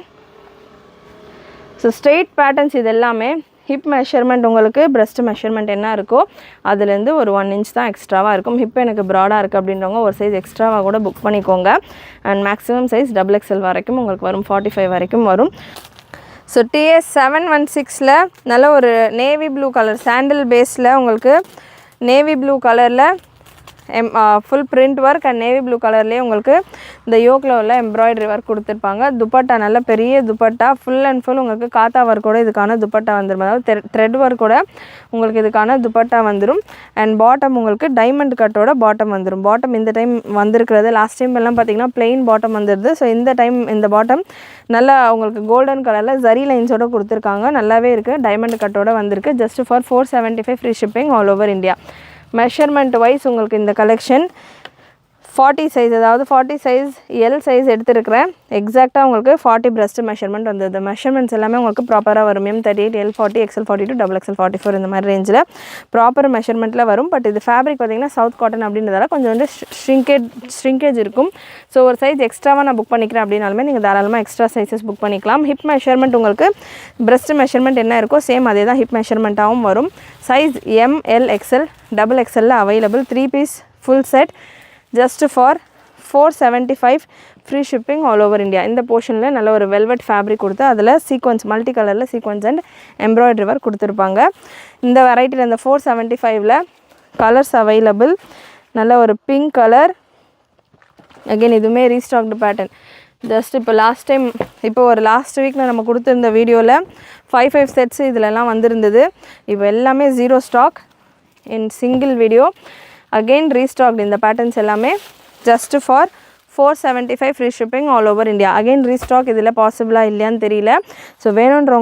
So straight patterns இது எல்லாமே. ஹிப் மெஷர்மெண்ட் உங்களுக்கு பிரஸ்ட் மெஷர்மெண்ட் என்ன இருக்கோ அதுலேருந்து ஒரு 1 inch தான் எக்ஸ்ட்ராவாக இருக்கும். ஹிப் எனக்கு ப்ராடாக இருக்குது அப்படின்றவங்க ஒரு சைஸ் எக்ஸ்ட்ராவாக கூட புக் பண்ணிக்கோங்க. அண்ட் மேக்ஸிமம் சைஸ் XXL வரைக்கும் உங்களுக்கு வரும், 45 வரைக்கும் வரும். ஸோ TS716 நல்ல ஒரு நேவி ப்ளூ கலர், சாண்டில் பேஸில் உங்களுக்கு நேவி ப்ளூ கலரில் full print work and navy blue கலர்லேயே உங்களுக்கு இந்த யோக்கில் உள்ள எம்ப்ராய்டரி ஒர்க் கொடுத்துருப்பாங்க. துப்பட்டா நல்ல பெரிய துப்பட்டா, ஃபுல் அண்ட் ஃபுல் உங்களுக்கு காத்தா ஒர்க்கோட இதுக்கான துப்பட்டா வந்துடும். அதாவது த்ரெட் ஒர்க்கோட உங்களுக்கு இதுக்கான துப்பட்டா வந்துடும். அண்ட் பாட்டம் உங்களுக்கு டைமண்ட் கட்டோட பாட்டம் வந்துடும். பாட்டம் இந்த டைம் வந்திருக்கிறது, லாஸ்ட் டைம் எல்லாம் பார்த்திங்கன்னா பிளெயின் பாட்டம் வந்துடுது. ஸோ இந்த டைம் இந்த பாட்டம் நல்லா உங்களுக்கு கோல்டன் கலரில் ஜரி லைன்ஸோடு கொடுத்துருக்காங்க. நல்லாவே இருக்குது, டைமண்ட் கட்டோட வந்திருக்கு. Just for 475 free shipping all over India. Measurement wise உங்களுக்கு இந்த கலெக்ஷன் 40 சைஸ், அதாவது 40 சைஸ் L சைஸ் எடுத்துருக்கிறேன். எக்ஸாக்டாக உங்களுக்கு 40 பிரஸ்ட் மெஷர்மெண்ட் வந்தது. மெஷர்மெண்ட்ஸ் எல்லாமே உங்களுக்கு ப்ராப்பராக வரும். M38, L40, XL42, XXL 44 இந்த மாதிரி ரேஞ்சில் ப்ராப்பர் மெஷர்மெண்ட்டில் வரும். பட் இது ஃபேப்ரிக் பார்த்திங்கன்னா சவுத் காட்டன் அப்படின்றதால கொஞ்சம் வந்து ஷ்ரிங்கேஜ் இருக்கும். ஸோ ஒரு சைஸ் எக்ஸ்ட்ராவாக நான் புக் பண்ணிக்கிறேன் அப்படின்னாலுமே நீங்கள் தாராளமாக எக்ஸ்ட்ரா சைஸஸ் புக் பண்ணிக்கலாம். ஹிப் மெஷர்மெண்ட் உங்களுக்கு பிரஸ்ட் மெஷர்மெண்ட் என்ன இருக்கோ சேம் அதே தான் ஹிப் மெஷர்மெண்ட்டாகவும் வரும். Size ML XL XXL available. 3 piece full set just for 475 free shipping all over India. இந்த போர்ஷனில் நல்ல ஒரு வெல்வெட் ஃபேப்ரிக் கொடுத்து அதில் சீக்வன்ஸ், மல்டி கலரில் சீக்வன்ஸ் அண்ட் எம்ப்ராய்டரி ஒர்க் கொடுத்துருப்பாங்க. இந்த வெரைட்டியில் இந்த 475ல் கலர்ஸ் அவைலபிள். நல்ல ஒரு பிங்க் கலர், அகெயின் இதுவுமே ரீஸ்டாக்டு பேட்டர்ன். ஜஸ்ட் இப்போ லாஸ்ட் டைம், இப்போ ஒரு லாஸ்ட் வீக்கில் நம்ம கொடுத்துருந்த வீடியோவில் 5 செட்ஸ் இதிலெல்லாம் வந்திருந்தது. இப்போ எல்லாமே 0 stock in single video. Again restocked இந்த பேட்டர்ன்ஸ் எல்லாமே just for 475 free shipping all over India. Again restock இதில் பாசிபிளாக இல்லையான்னு தெரியல. ஸோ வேணுன்றவங்க